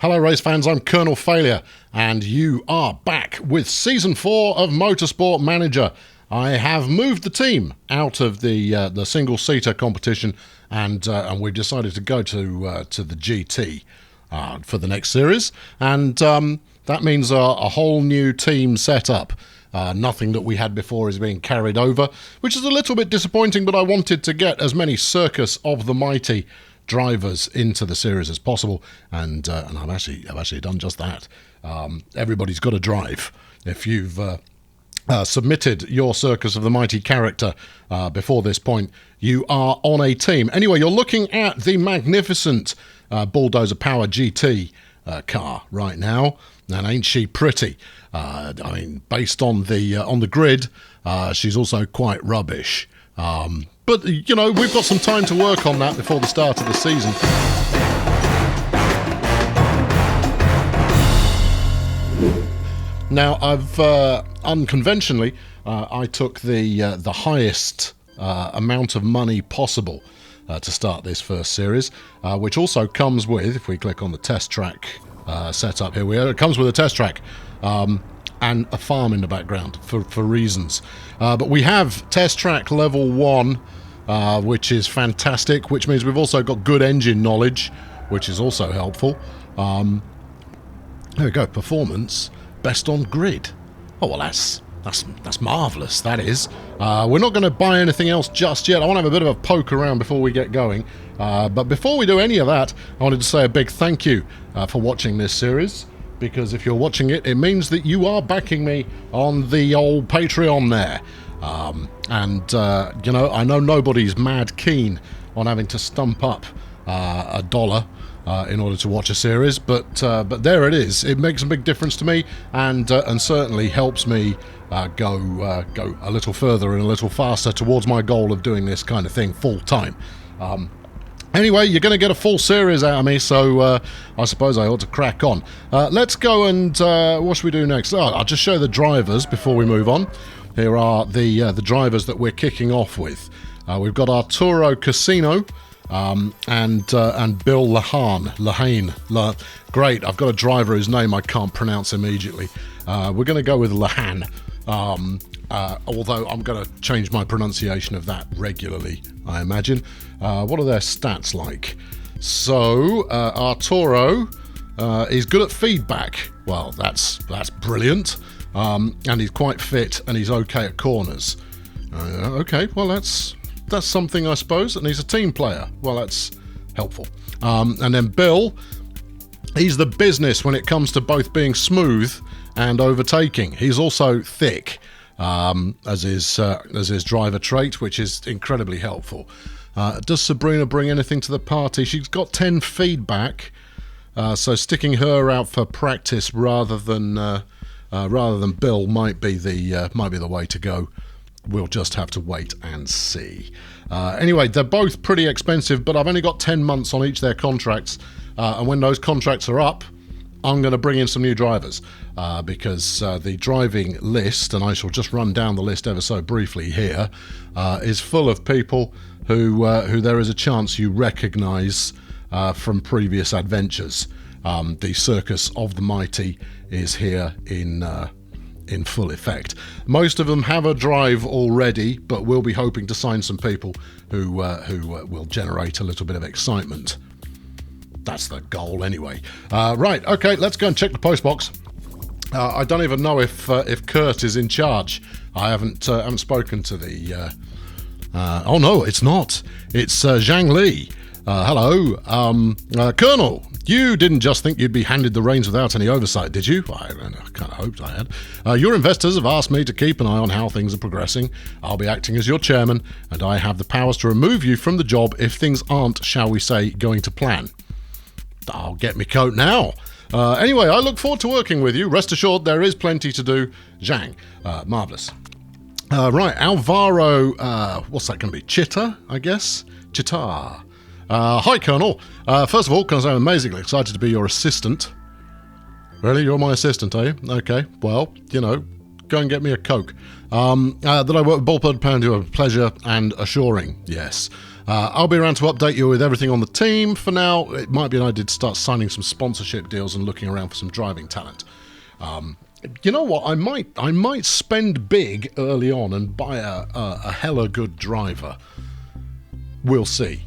Hello race fans, I'm Colonel Failure, and you are back with Season 4 of Motorsport Manager. I have moved the team out of the single-seater competition, and we've decided to go to the GT for the next series, and that means a whole new team setup. Nothing that we had before is being carried over, which is a little bit disappointing, but I wanted to get as many Circus of the Mighty drivers into the series as possible, and I've actually done just that. Everybody's got to drive. If you've submitted your Circus of the Mighty character before this point, you are on a team. Anyway, you're looking at the magnificent Bulldozer Power GT car right now, and ain't she pretty? I mean, based on the grid, she's also quite rubbish. But, you know, we've got some time to work on that before the start of the season. Now, I've unconventionally, I took the highest amount of money possible to start this first series, which also comes with, if we click on the test track setup, here we are, it comes with a test track. And a farm in the background for reasons. But we have test track level 1, which is fantastic, which means we've also got good engine knowledge, which is also helpful. There we go, performance, best on grid. Oh, well, that's marvellous, that is. We're not going to buy anything else just yet. I want to have a bit of a poke around before we get going. But before we do any of that, I wanted to say a big thank you for watching this series. Because if you're watching it, it means that you are backing me on the old Patreon there. You know, I know nobody's mad keen on having to stump up $1 in order to watch a series, but there it is. It makes a big difference to me, and certainly helps me go a little further and a little faster towards my goal of doing this kind of thing full time. Anyway, you're going to get a full series out of me, so I suppose I ought to crack on. Let's go and... what should we do next? Oh, I'll just show the drivers before we move on. Here are the drivers that we're kicking off with. We've got Arturo Casino and Bill Lahane. Great, I've got a driver whose name I can't pronounce immediately. We're going to go with Lahane. Although I'm going to change my pronunciation of that regularly, I imagine. What are their stats like? So, Arturo is good at feedback. Well, that's brilliant. And he's quite fit, and he's okay at corners. Okay, well, that's something, I suppose. And he's a team player. Well, that's helpful. And then Bill, he's the business when it comes to both being smooth and overtaking. He's also thick. As his driver trait, which is incredibly helpful. Does Sabrina bring anything to the party? She's got 10 feedback, so sticking her out for practice rather than Bill might be the way to go. We'll just have to wait and see. Anyway, they're both pretty expensive, but I've only got 10 months on each of their contracts, and when those contracts are up, I'm going to bring in some new drivers because the driving list, and I shall just run down the list ever so briefly here, is full of people who there is a chance you recognise from previous adventures. The Circus of the Mighty is here in full effect. Most of them have a drive already, but we'll be hoping to sign some people who will generate a little bit of excitement. That's the goal anyway. Right, okay, let's go and check the postbox. I don't even know if Kurt is in charge. I haven't spoken to the... oh no, it's not. It's Zhang Li. Hello. Colonel, you didn't just think you'd be handed the reins without any oversight, did you? I kind of hoped I had. Your investors have asked me to keep an eye on how things are progressing. I'll be acting as your chairman, and I have the powers to remove you from the job if things aren't, shall we say, going to plan. I'll get me coat now. Anyway, I look forward to working with you. Rest assured, there is plenty to do. Zhang. Marvellous. Right, Alvaro, what's that going to be? Chitta, I guess? Chitta. Hi, Colonel. First of all, can I say I'm amazingly excited to be your assistant. Really? You're my assistant, are you? Okay, well, you know, go and get me a Coke. That I work with Bulldozer Power to a pleasure and assuring, yes. I'll be around to update you with everything on the team. For now, it might be an idea to start signing some sponsorship deals and looking around for some driving talent. You know what? I might spend big early on and buy a hella good driver. We'll see.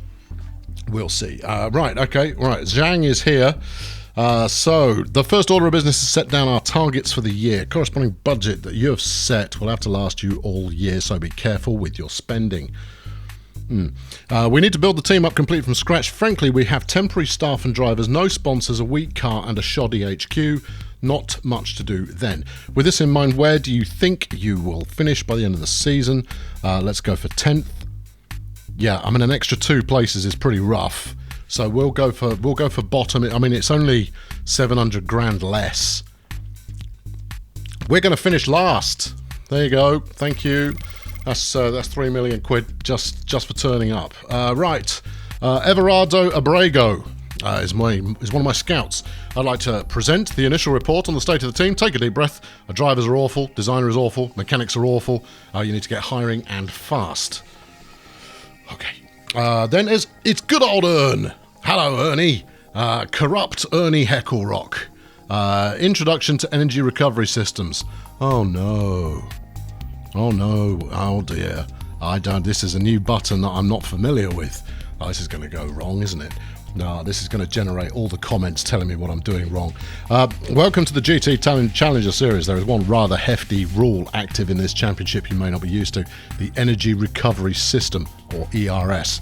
We'll see. Right, okay. Right, Zhang is here. So, the first order of business is set down our targets for the year. Corresponding budget that you have set will have to last you all year, so be careful with your spending. We need to build the team up complete from scratch. Frankly, we have temporary staff and drivers, no sponsors, a weak car and a shoddy HQ. Not much to do then. With this in mind, where do you think you will finish by the end of the season? Let's go for 10th. Yeah, I mean, an extra 2 places is pretty rough. So we'll go for bottom. I mean, it's only 700 grand less. We're going to finish last. There you go. Thank you. That's 3 million quid just for turning up. Right, Everardo Abrego is one of my scouts. I'd like to present the initial report on the state of the team. Take a deep breath. Our drivers are awful. Designer is awful. Mechanics are awful. You need to get hiring and fast. Okay. Then it's good old Ern. Hello, Ernie. Corrupt Ernie Hecklerock. Introduction to energy recovery systems. Oh no. Oh no. Oh dear. This is a new button that I'm not familiar with. Oh, this is going to go wrong, isn't it? No, this is going to generate all the comments telling me what I'm doing wrong. Welcome to the GT Challenger Series. There is one rather hefty rule active in this championship you may not be used to. The Energy Recovery System, or ERS.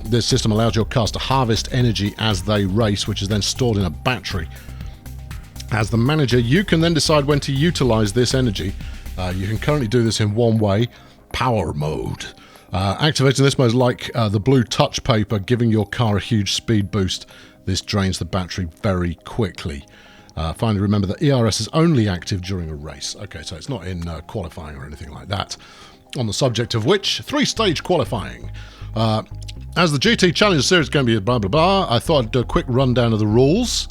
This system allows your cars to harvest energy as they race, which is then stored in a battery. As the manager, you can then decide when to utilize this energy. You can currently do this in one way, power mode. Activating this mode is like the blue touch paper, giving your car a huge speed boost. This drains the battery very quickly. Finally, remember that ERS is only active during a race. Okay, so it's not in qualifying or anything like that. On the subject of which, 3-stage qualifying. As the GT Challenger Series is going to be blah blah blah, I thought I'd do a quick rundown of the rules.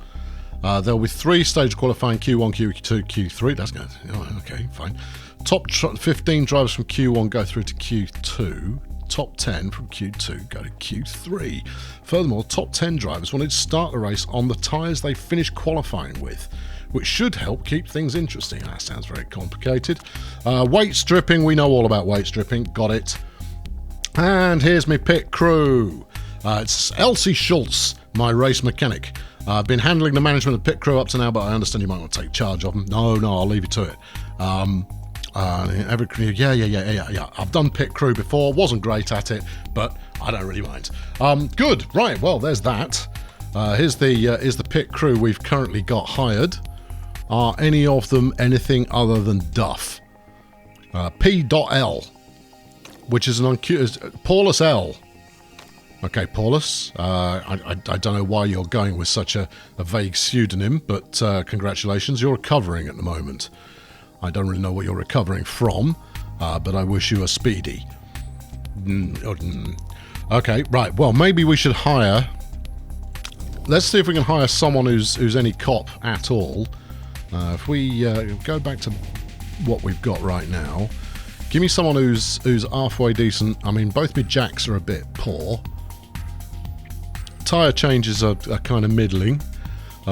There'll be 3-stage qualifying, Q1, Q2, Q3. That's good. Oh, okay, fine. Top 15 drivers from Q1 go through to Q2. Top 10 from Q2 go to Q3. Furthermore, top 10 drivers will need to start the race on the tyres they finish qualifying with, which should help keep things interesting. That sounds very complicated. Weight stripping, we know all about weight stripping. Got it. And here's my pit crew. It's Elsie Schultz, my race mechanic. I've been handling the management of the pit crew up to now, but I understand you might want to take charge of them. No, I'll leave you to it. Yeah. I've done pit crew before, wasn't great at it, but I don't really mind. Good, right, well, there's that. Here's the pit crew we've currently got hired. Are any of them anything other than Duff? P.L, which is Paulus L. Okay, Paulus, I don't know why you're going with such a vague pseudonym, but congratulations, you're recovering at the moment. I don't really know what you're recovering from, but I wish you a speedy. Okay, right, well, maybe we should hire... Let's see if we can hire someone who's any cop at all. If we go back to what we've got right now, give me someone who's halfway decent. I mean, both my jacks are a bit poor. Tyre changes are kind of middling.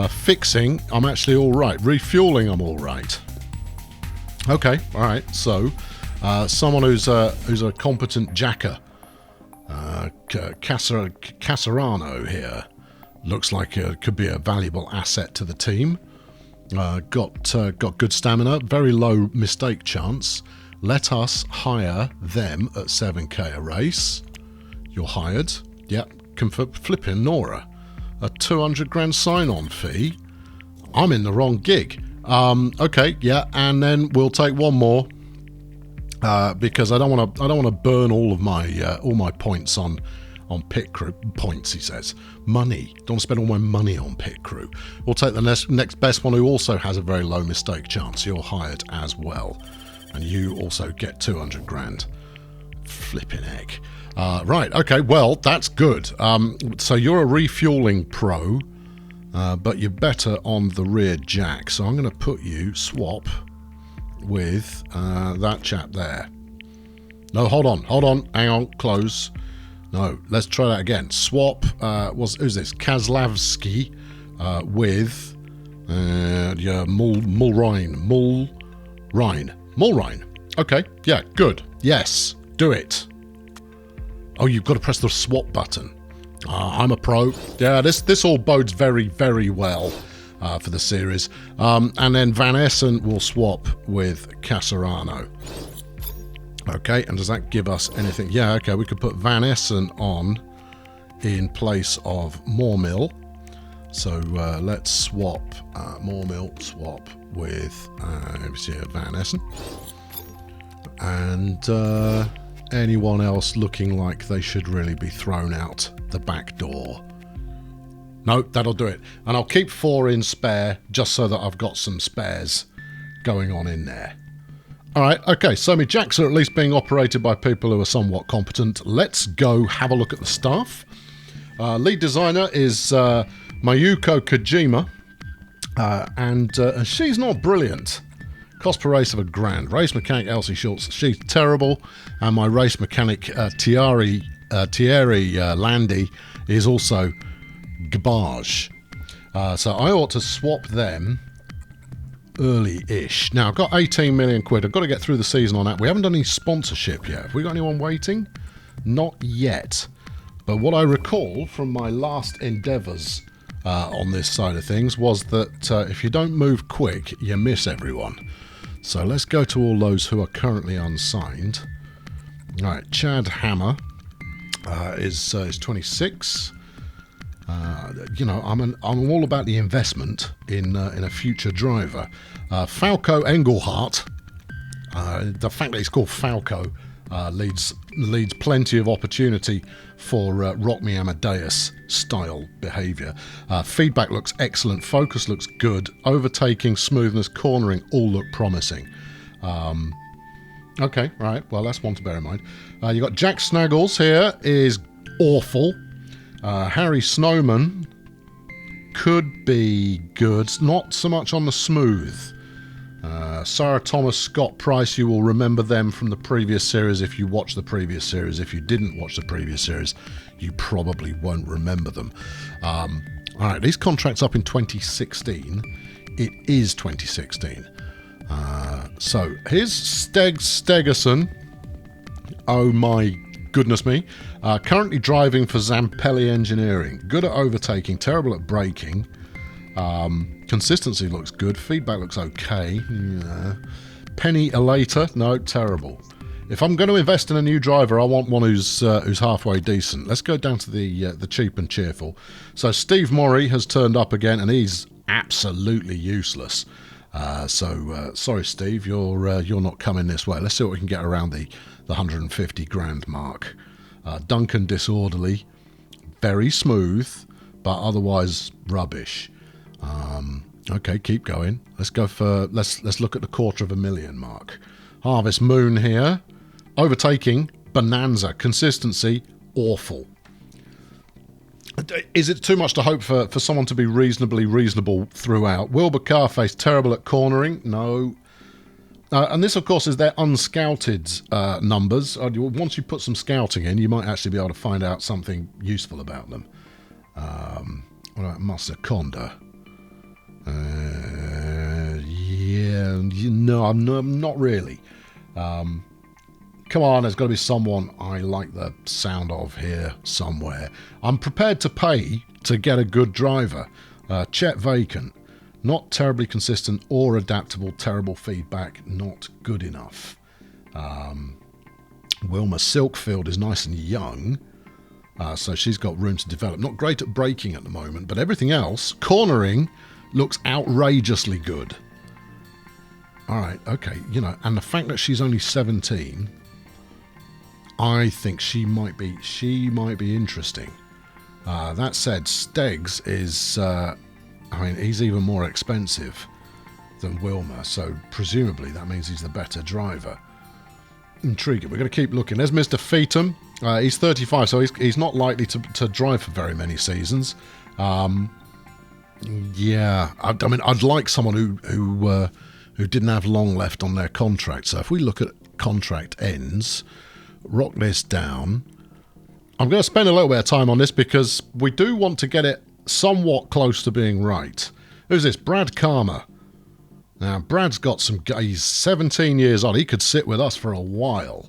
Fixing, I'm actually all right. Refueling, I'm all right. Okay, all right. So, someone who's a competent jacker. Casarano here looks like it could be a valuable asset to the team. Got good stamina, very low mistake chance. Let us hire them at 7k a race. You're hired. Yep. Flipping Nora. A 200 grand sign-on fee. I'm in the wrong gig. Okay, yeah, and then we'll take one more because I don't want to burn all of my points on pit crew points. He says money. Don't want to spend all my money on pit crew. We'll take the next best one who also has a very low mistake chance. You're hired as well, and you also get 200 grand. Flipping heck. Right, okay, well, that's good. So you're a refueling pro, but you're better on the rear jack. So I'm going to put you swap with that chap there. No, hold on, hang on, close. No, let's try that again. Swap, who's this? Kazlavsky with Mulrine. Okay, yeah, good. Yes, do it. Oh, you've got to press the swap button. I'm a pro. Yeah, this all bodes very, very well for the series. And then Van Essen will swap with Casarano. Okay, and does that give us anything? Yeah, okay, we could put Van Essen on in place of Moormill. So let's swap Moormill, swap with Van Essen. And anyone else looking like they should really be thrown out the back door? No, that'll do it. And I'll keep 4 in spare just so that I've got some spares going on in there. Alright, okay, so my jacks are at least being operated by people who are somewhat competent. Let's go have a look at the staff. Lead designer is Mayuko Kojima, and she's not brilliant. Cost per race of £1,000. Race mechanic Elsie Schultz, she's terrible. And my race mechanic Thierry Landy is also garbage. So I ought to swap them early-ish. Now, I've got 18 million quid. I've got to get through the season on that. We haven't done any sponsorship yet. Have we got anyone waiting? Not yet. But what I recall from my last endeavours on this side of things was that if you don't move quick, you miss everyone. So let's go to all those who are currently unsigned. All right, Chad Hammer is 26. You know, I'm all about the investment in a future driver. Falco Engelhardt, the fact that he's called Falco leads plenty of opportunity for Rock Me Amadeus style behaviour. Feedback looks excellent, focus looks good, overtaking, smoothness, cornering all look promising. Okay, right, well that's one to bear in mind. You've got Jack Snaggles here, is awful. Harry Snowman could be good, not so much on the smooth. Sarah Thomas, Scott Price, you will remember them from the previous series if you watched the previous series. If you didn't watch the previous series, you probably won't remember them. All right, these contracts up in 2016. It is 2016. So here's Stegerson. Oh my goodness me. Currently driving for Zampelli Engineering. Good at overtaking, terrible at braking. Consistency looks good. Feedback looks okay. Yeah. Penny Elator, no, terrible. If I'm going to invest in a new driver, I want one who's halfway decent. Let's go down to the cheap and cheerful. So Steve Morey has turned up again, and he's absolutely useless. Sorry, Steve, you're not coming this way. Let's see what we can get around the 150 grand mark. Duncan Disorderly, very smooth, but otherwise rubbish. Okay, keep going. Let's go for let's look at the 250,000 mark. Harvest Moon here, overtaking bonanza, consistency awful. Is it too much to hope for someone to be reasonable throughout? Wilbur Carface, terrible at cornering. No. And this, of course, is their unscouted numbers. Once you put some scouting in, you might actually be able to find out something useful about them. What about Masakonda? Yeah, I'm not really. Come on, there's got to be someone I like the sound of here somewhere. I'm prepared to pay to get a good driver. Chet Vacant. Not terribly consistent or adaptable, terrible feedback, not good enough. Wilma Silkfield is nice and young, so she's got room to develop. Not great at braking at the moment, but everything else, cornering, looks outrageously good. All right, okay, you know, and the fact that she's only 17, I think she might be interesting. That said, Steggs is... I mean, he's even more expensive than Wilmer, so presumably that means he's the better driver. Intriguing. We're going to keep looking. There's Mr. Feetham. He's 35, so he's not likely to drive for very many seasons. Yeah, I mean, I'd like someone who didn't have long left on their contract. So if we look at contract ends, rock this down. I'm going to spend a little bit of time on this because we do want to get it somewhat close to being right. Who's this? Brad Karma. Now, Brad's got some... He's 17 years old. He could sit with us for a while.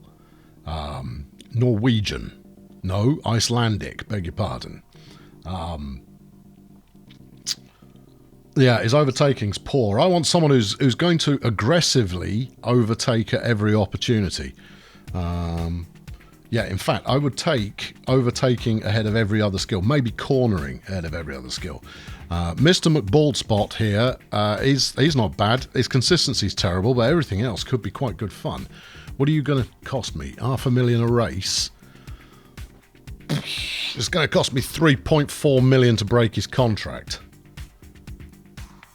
Norwegian. No, Icelandic. Beg your pardon. Yeah, his overtaking's poor. I want someone who's going to aggressively overtake at every opportunity. Yeah, in fact, I would take overtaking ahead of every other skill. Maybe cornering ahead of every other skill. Mr. McBaldspot here, he's not bad. His consistency's terrible, but everything else could be quite good fun. What are you going to cost me? $500,000 a race? It's going to cost me 3.4 million to break his contract.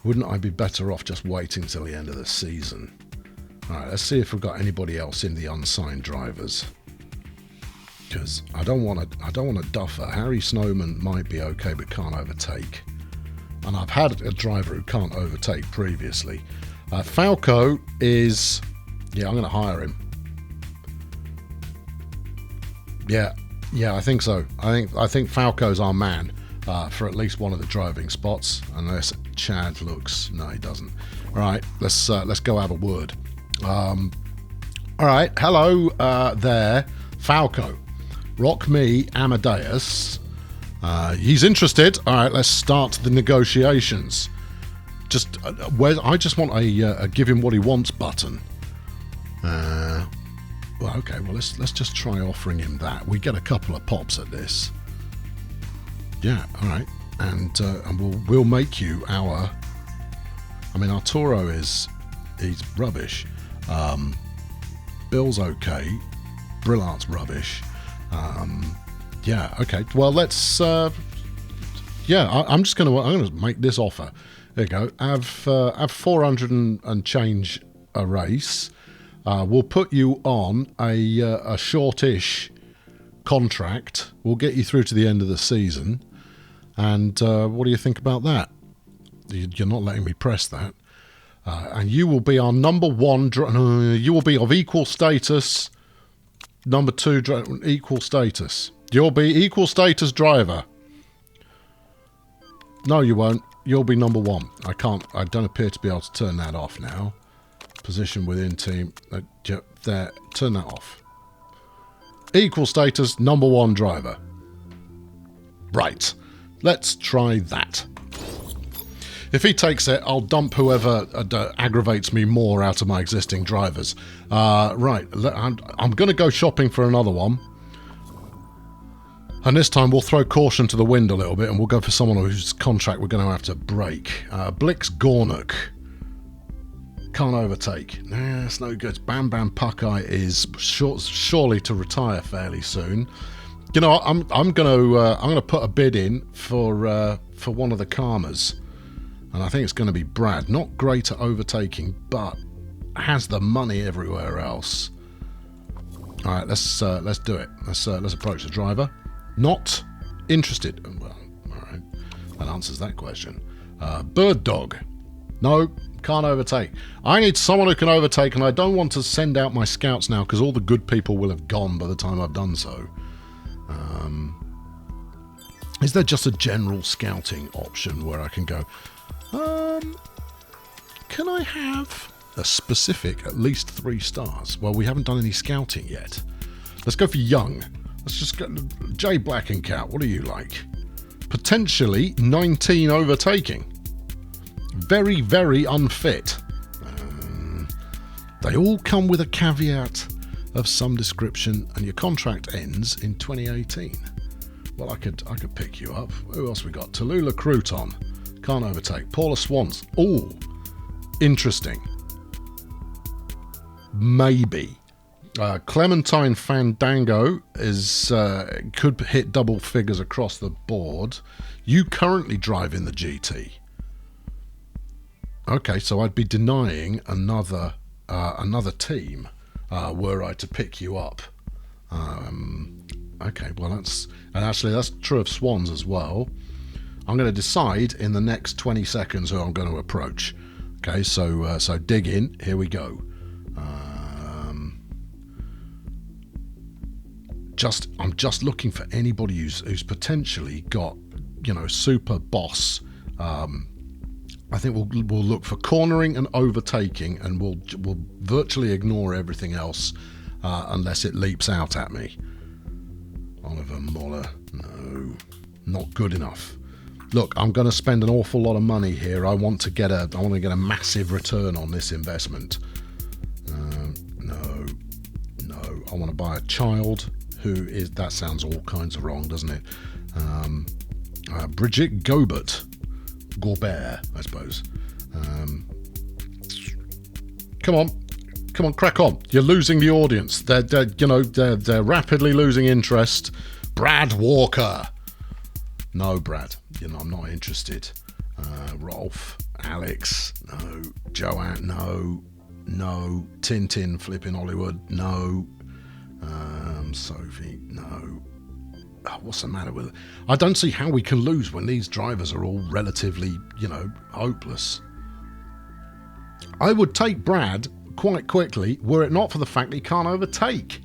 Wouldn't I be better off just waiting till the end of the season? Alright, let's see if we've got anybody else in the unsigned drivers. Because I don't want a duffer. Harry Snowman might be okay but can't overtake. And I've had a driver who can't overtake previously. Falco is... Yeah, I'm going to hire him. Yeah, I think so. I think Falco's our man for at least one of the driving spots. Unless Chad looks... No, he doesn't. All right, let's go have a word. All right, hello there, Falco. Rock me, Amadeus. He's interested. All right, let's start the negotiations. I just want a give him what he wants button. Well, okay. Well, let's just try offering him that. We get a couple of pops at this. Yeah. All right. And we'll make you our. I mean, our Toro he's rubbish. Bill's okay. Brillart's rubbish. Yeah. Okay. Well, let's. Yeah. I'm gonna make this offer. There you go. Have 400 and change a race. We'll put you on a shortish contract. We'll get you through to the end of the season. And what do you think about that? You're not letting me press that. And you will be our number one. You will be of equal status. Number two, equal status. You'll be equal status driver. No, you won't. You'll be number one. I don't appear to be able to turn that off now. Position within team. There. Turn that off. Equal status, number one driver. Right. Let's try that. If he takes it, I'll dump whoever aggravates me more out of my existing drivers. Right. I'm going to go shopping for another one. And this time we'll throw caution to the wind a little bit and we'll go for someone whose contract we're going to have to break. Blix Gornuk. Can't overtake. Nah, it's no good. Bam Bam Puckeye is surely to retire fairly soon. You know, I'm gonna put a bid in for one of the Karmas, and I think it's going to be Brad. Not great at overtaking, but has the money everywhere else. All right, let's do it. Let's approach the driver. Not interested. Well, all right, that answers that question. Bird Dog. No. Can't overtake. I need someone who can overtake, and I don't want to send out my scouts now because all the good people will have gone by the time I've done so. Is there just a general scouting option where I can go, can I have a specific at least 3 stars? Well, we haven't done any scouting yet. Let's go for young. Let's just go J Black and Cat. What do you like? Potentially 19 overtaking. Very, very unfit. They all come with a caveat of some description, and your contract ends in 2018. Well, I could pick you up. Who else we got? Tallulah Crouton. Can't overtake. Paula Swans. Oh, interesting. Maybe. Clementine Fandango is could hit double figures across the board. You currently drive in the GT. Okay, so I'd be denying another team were I to pick you up. Okay, well that's true of Swans as well. I'm going to decide in the next 20 seconds who I'm going to approach. Okay, so dig in. Here we go. I'm just looking for anybody who's potentially got, you know, super boss. I think we'll look for cornering and overtaking, and we'll virtually ignore everything else unless it leaps out at me. Oliver Muller, no, not good enough. Look, I'm going to spend an awful lot of money here. I want to get a massive return on this investment. No. I want to buy a child who is. That sounds all kinds of wrong, doesn't it? Bridget Gobert, I suppose. Come on, crack on. You're losing the audience. They're rapidly losing interest. Brad Walker. No, Brad. You know, I'm not interested. Rolf, Alex, no. Joanne, no. Tintin, flipping Hollywood, no. Sophie, no. Oh, what's the matter with it? I don't see how we can lose when these drivers are all relatively, you know, hopeless. I would take Brad quite quickly were it not for the fact that he can't overtake.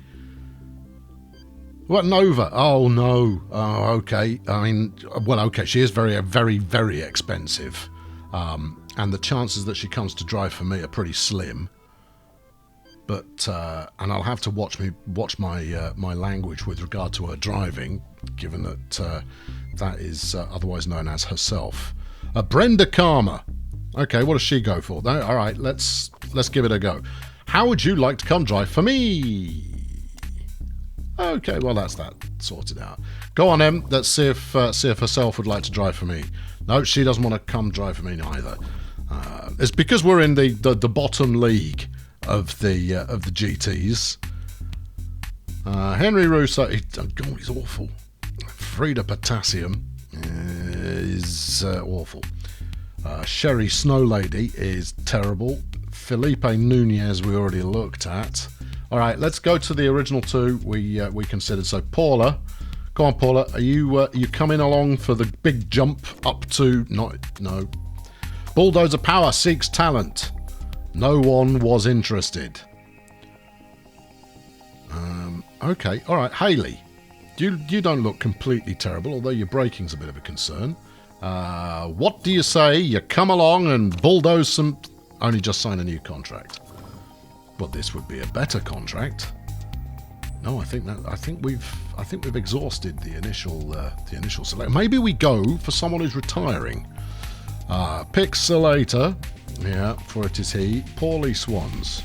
What, Nova? Oh, no. Oh, okay. I mean, well, okay, she is very, very, very expensive. And the chances that she comes to drive for me are pretty slim. But, and I'll have to watch my language with regard to her driving, given that that is otherwise known as herself. Brenda Karma. Okay, what does she go for? No, all right, let's give it a go. How would you like to come drive for me? Okay, well, that's that sorted out. Go on, Em. Let's see if herself would like to drive for me. No, she doesn't want to come drive for me neither. It's because we're in the bottom league of the GTs. Henry Russo, he's awful. Frida Potassium is awful. Sherry Snow Lady is terrible. Felipe Nunez we already looked at. All right, let's go to the original two we considered. So Paula, come on, Paula, are you coming along for the big jump up to no? Bulldozer Power seeks talent. No one was interested. Okay, all right, Haley, you don't look completely terrible, although your braking's a bit of a concern. What do you say you come along and bulldoze some? Only just sign a new contract. But this would be a better contract. No, I think we've exhausted the initial select. Maybe we go for someone who's retiring. Pixelator, yeah, for it is he. Paulie Swans,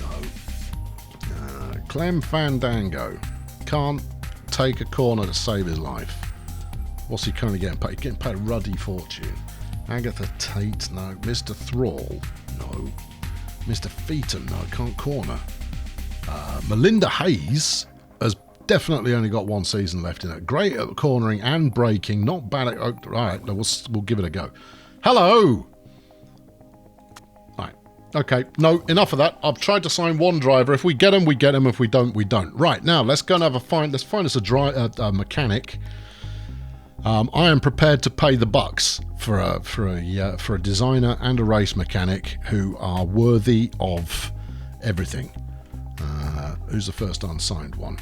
no. Clem Fandango, can't take a corner to save his life. What's he currently getting paid? He's getting paid a ruddy fortune. Agatha Tate, no. Mr. Thrall, no. Mr. Featon, no, can't corner. Melinda Hayes has definitely only got one season left in it. Great at cornering and braking, not bad at... Oh, all right, we'll give it a go. Hello! Right, okay, no, enough of that. I've tried to sign one driver. If we get him, we get him. If we don't, we don't. Right, now, let's go and have a find. Let's find us a mechanic. I am prepared to pay the bucks for a designer and a race mechanic who are worthy of everything. Who's the first unsigned one?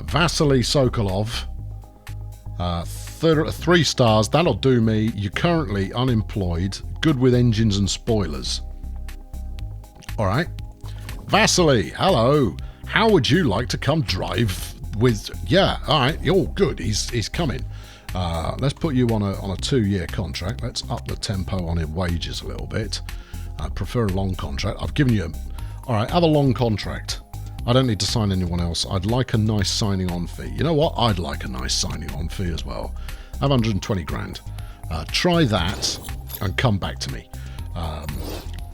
Vasily Sokolov. 3 stars. That'll do me. You're currently unemployed. Good with engines and spoilers. All right. Vasily, hello. How would you like to come drive with... Yeah, all right. You're good. He's coming. Let's put you on a 2-year contract. Let's up the tempo on your wages a little bit. I prefer a long contract. I've given you... All right, have a long contract. I don't need to sign anyone else. I'd like a nice signing on fee. You know what? I'd like a nice signing on fee as well. Have 120 grand. Try that and come back to me. All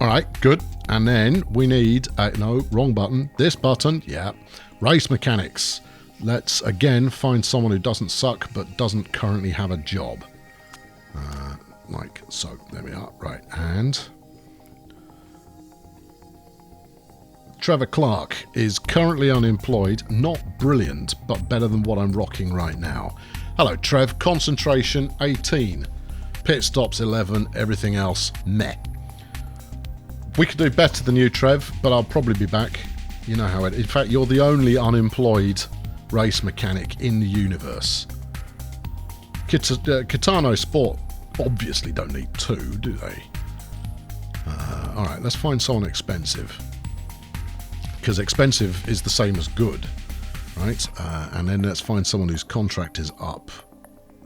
right, good. And then we need... no, wrong button. This button, yeah. Race mechanics. Let's, again, find someone who doesn't suck but doesn't currently have a job. Like so. There we are. Right, and... Trevor Clark is currently unemployed. Not brilliant, but better than what I'm rocking right now. Hello, Trev. Concentration, 18. Pit stops, 11. Everything else, meh. We could do better than you, Trev, but I'll probably be back. You know how it is. In fact, you're the only unemployed race mechanic in the universe. Kitano Sport obviously don't need 2, do they? Alright, let's find someone expensive. Because expensive is the same as good. Right? And then let's find someone whose contract is up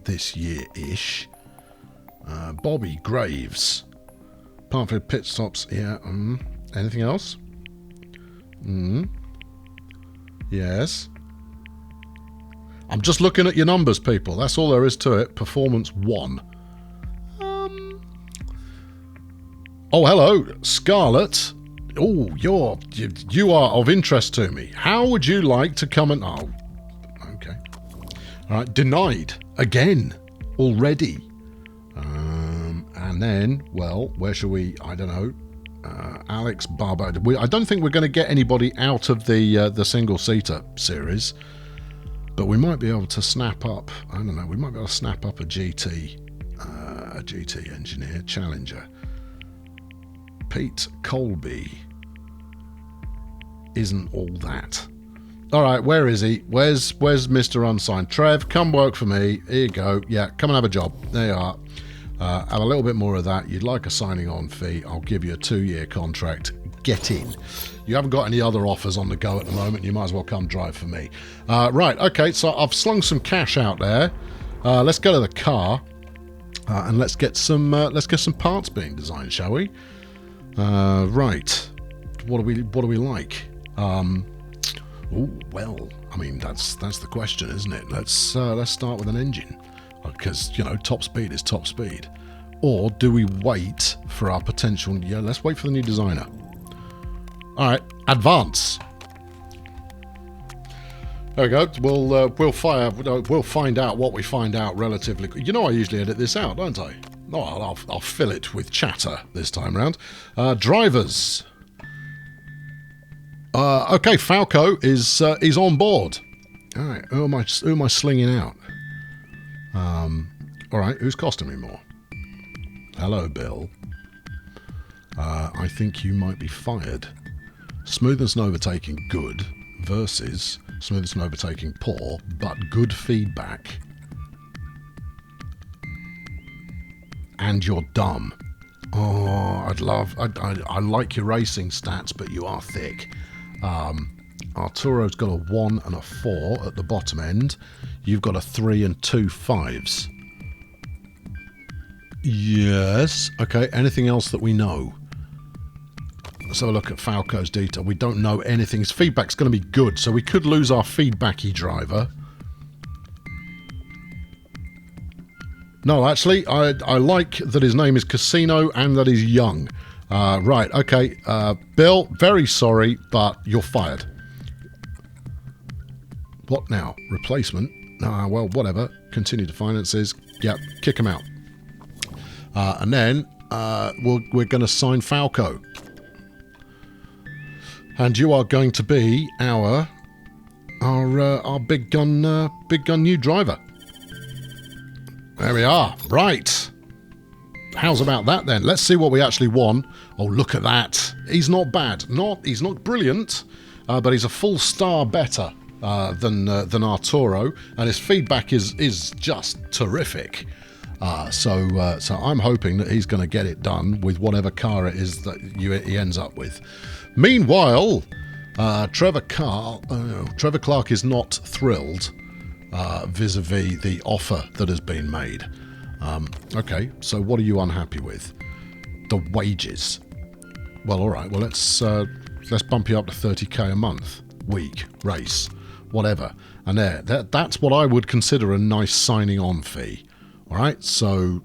this year-ish. Bobby Graves. Apart from pit stops, yeah. Anything else? Yes. I'm just looking at your numbers, people. That's all there is to it. Performance 1. Oh, hello, Scarlett. Oh, you are of interest to me. How would you like to come and... Oh, okay. All right, denied. Again. Already. And then, well, where shall we... I don't know. Alex Barber. I don't think we're going to get anybody out of the single-seater series. But we might be able to snap up... I don't know. We might be able to snap up a GT engineer, challenger. Pete Colby isn't all that. All right, where is he? Where's Mr. Unsigned? Trev, come work for me. Here you go. Yeah, come and have a job. There you are. Have a little bit more of that. You'd like a signing on fee. I'll give you a 2-year contract. Get in. You haven't got any other offers on the go at the moment. You might as well come drive for me. Right, okay, so I've slung some cash out there. Let's go to the car and let's get some parts being designed, shall we? Right. What do we like? Oh, well, I mean that's the question, isn't it? Let's start with an engine, because top speed is top speed. Or do we wait for our potential? Yeah, let's wait for the new designer. All right, advance. There we go. We'll find out what we find out relatively. I usually edit this out, don't I? No, I'll fill it with chatter this time round. Drivers. Okay, Falco is on board. All right, who am I slinging out? All right, who's costing me more? Hello, Bill. I think you might be fired. Smoothness and overtaking good versus smoothness and overtaking poor, but good feedback. And you're dumb. Oh, I like your racing stats, but you are thick. Arturo's got a 1 and a 4 at the bottom end. You've got a 3 and 2 5s. Yes. Okay, anything else that we know? Let's have a look at Falco's detail. We don't know anything. His feedback's going to be good, so we could lose our feedbacky driver. No, actually, I like that his name is Casino and that he's young. Right, okay. Bill, very sorry, but you're fired. What now? Replacement? Well, whatever. Continue to finances. Yep, kick him out. And then we're going to sign Falco. And you are going to be our big gun new driver. There we are. Right. How's about that then? Let's see what we actually won. Oh, look at that. He's not bad. He's not brilliant, but he's a full star better than Arturo, and his feedback is just terrific. So I'm hoping that he's going to get it done with whatever car it is that he ends up with. Meanwhile, Trevor Clark is not thrilled vis-a-vis the offer that has been made. Okay, so what are you unhappy with? The wages. Well, all right. Well, let's bump you up to 30k a month, week, race, whatever. And that's what I would consider a nice signing on fee. All right, so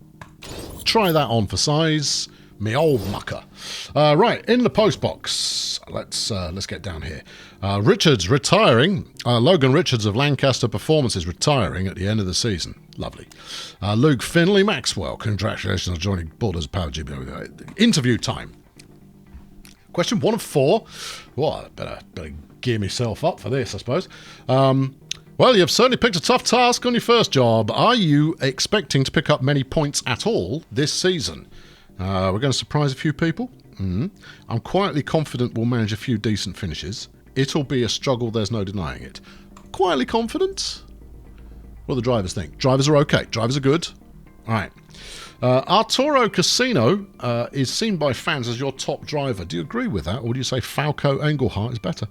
try that on for size, me old mucker. Right, in the postbox, let's get down here. Richards retiring. Logan Richards of Lancaster Performance is retiring at the end of the season. Lovely. Luke Finley Maxwell, congratulations on joining Bulldozer Power GB. Interview time. Question 1 of 4. Well, I better gear myself up for this, I suppose. Well, you've certainly picked a tough task on your first job. Are you expecting to pick up many points at all this season? We're going to surprise a few people. I'm quietly confident we'll manage a few decent finishes. It'll be a struggle, there's no denying it. quietly confident. What do the drivers think? Drivers are okay. Drivers are good. All right. Arturo Casino is seen by fans as your top driver. Do you agree with that, or do you say Falco Engelhardt is better?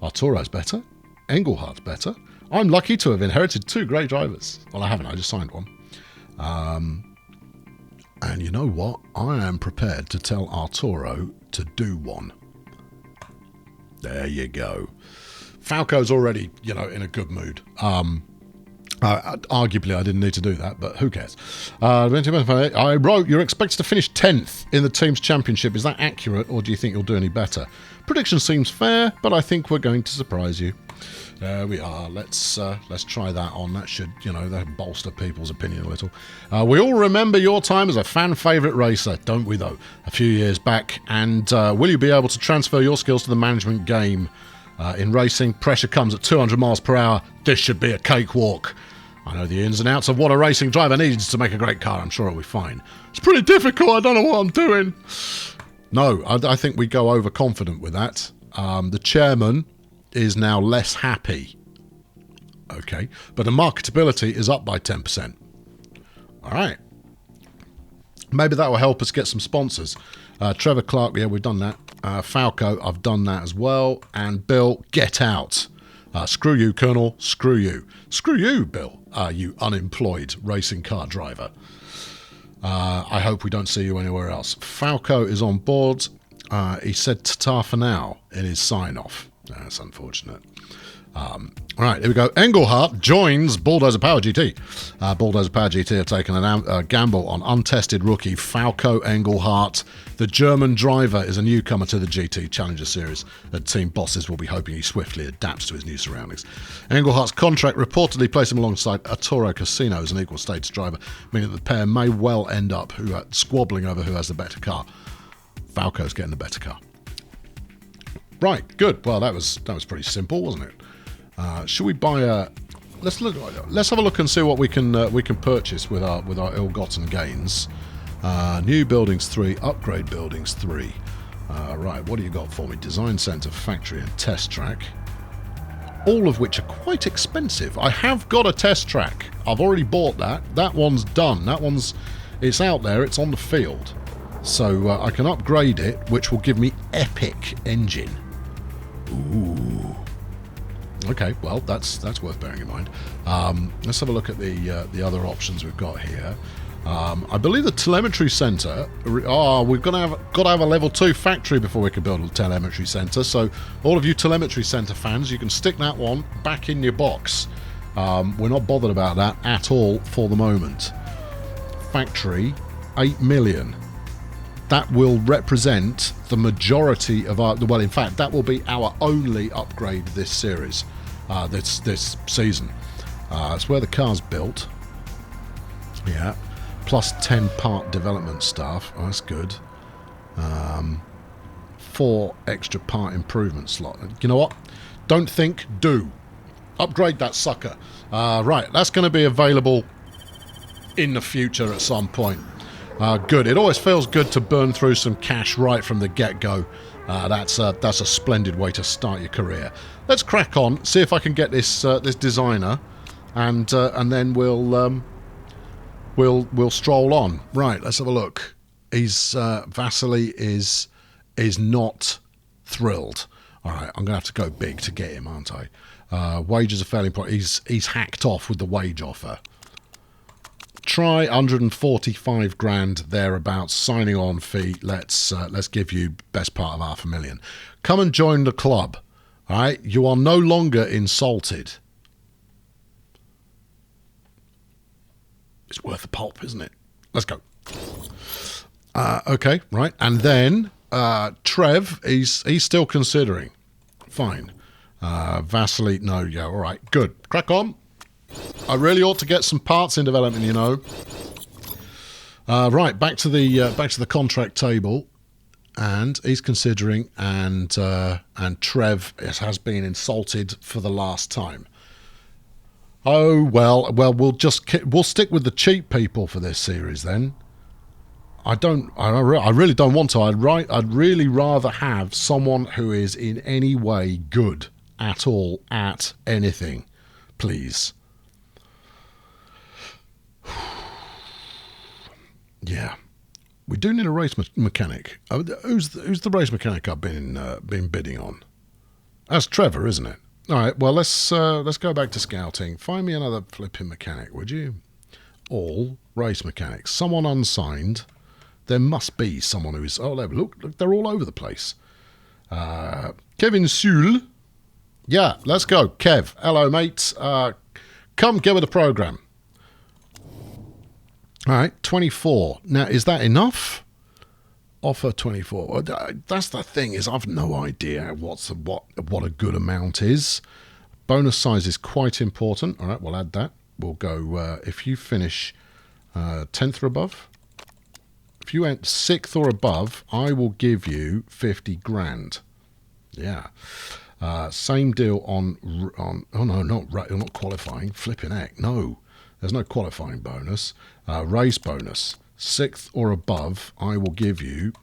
Arturo's better. Engelhardt's better. I'm lucky to have inherited 2 great drivers. Well, I haven't. I just signed one. And you know what? I am prepared to tell Arturo to do one. There you go. Falco's already, you know, in a good mood. Arguably, I didn't need to do that, but who cares? I wrote, you're expected to finish 10th in the team's championship. Is that accurate, or do you think you'll do any better? Prediction seems fair, but I think we're going to surprise you. There we are. Let's try that on. That should, you know, that bolster people's opinion a little. We all remember your time as a fan favourite racer, don't we, though? A few years back. And will you be able to transfer your skills to the management game? In racing, pressure comes at 200 miles per hour. This should be a cakewalk. I know the ins and outs of what a racing driver needs to make a great car. I'm sure it'll be fine. It's pretty difficult. I don't know what I'm doing. No, I think we go overconfident with that. The chairman is now less happy. Okay. But the marketability is up by 10%. All right. Maybe that will help us get some sponsors. Trevor Clark, yeah, we've done that. Falco, I've done that as well. And Bill, get out. Screw you, Colonel. Screw you. Screw you, Bill, you unemployed racing car driver. I hope we don't see you anywhere else. Falco is on board. He said ta-ta for now in his sign-off. That's unfortunate. All right, here we go. Engelhardt joins Bulldozer Power GT. Bulldozer Power GT have taken a gamble on untested rookie Falco Engelhardt. The German driver is a newcomer to the GT Challenger Series. The team bosses will be hoping he swiftly adapts to his new surroundings. Engelhardt's contract reportedly placed him alongside Arturo Casino as an equal status driver, meaning that the pair may well end up squabbling over who has the better car. Falco's getting the better car. Right, good. Well, that was pretty simple, wasn't it? Should we buy a? Let's have a look and see what we can purchase with our ill-gotten gains. New buildings 3, upgrade buildings 3. Right, what do you got for me? Design center, factory, and test track. All of which are quite expensive. I have got a test track. I've already bought that. That one's done. It's out there. It's on the field. So I can upgrade it, which will give me epic engine. Ooh. Okay, well, that's worth bearing in mind. Let's have a look at the other options we've got here. I believe the telemetry center. We've got to have a level 2 factory before we can build a telemetry center. So, all of you telemetry center fans, you can stick that one back in your box. We're not bothered about that at all for the moment. Factory, 8 million. That will represent the majority of our... Well, in fact, that will be our only upgrade this series, this season. It's where the car's built. Yeah. Plus 10 part development staff. Oh, that's good. 4 extra part improvement slot. You know what? Don't think, do. Upgrade that sucker. Right, that's going to be available in the future at some point. Good. It always feels good to burn through some cash right from the get-go. That's a splendid way to start your career. Let's crack on. See if I can get this designer, and then we'll stroll on. Right. Let's have a look. Vasily is not thrilled. All right. I'm gonna have to go big to get him, aren't I? Wages are fairly important. He's hacked off with the wage offer. Try 145 grand thereabouts, signing on fee. Let's give you best part of $500,000. Come and join the club. All right, you are no longer insulted. It's worth a pulp, isn't it? Let's go. Okay, right, and then Trev, he's still considering. Fine. Vasily, no, yeah, all right, good. Crack on. I really ought to get some parts in development, you know. Right, back to the contract table, and he's considering, and Trev has been insulted for the last time. Oh well, we'll stick with the cheap people for this series then. I really don't want to. I'd really rather have someone who is in any way good at all at anything. please. Yeah. We do need a race mechanic. Who's the race mechanic I've been bidding on? That's Trevor, isn't it? All right. Well, let's go back to scouting. Find me another flipping mechanic, would you? All race mechanics. Someone unsigned. There must be someone who is. Oh, look, they're all over the place. Kevin Sewell. Yeah, let's go, Kev. Hello, mate. Come get with the program. All right, 24. Now, is that enough? Offer 24. That's the thing, is I've no idea what a good amount is. Bonus size is quite important. All right, we'll add that. We'll go, if you finish 10th or above, if you went 6th or above, I will give you 50 grand. Yeah. Same deal on oh no, not qualifying. Flipping heck, no. There's no qualifying bonus. Race bonus. 6th or above, I will give you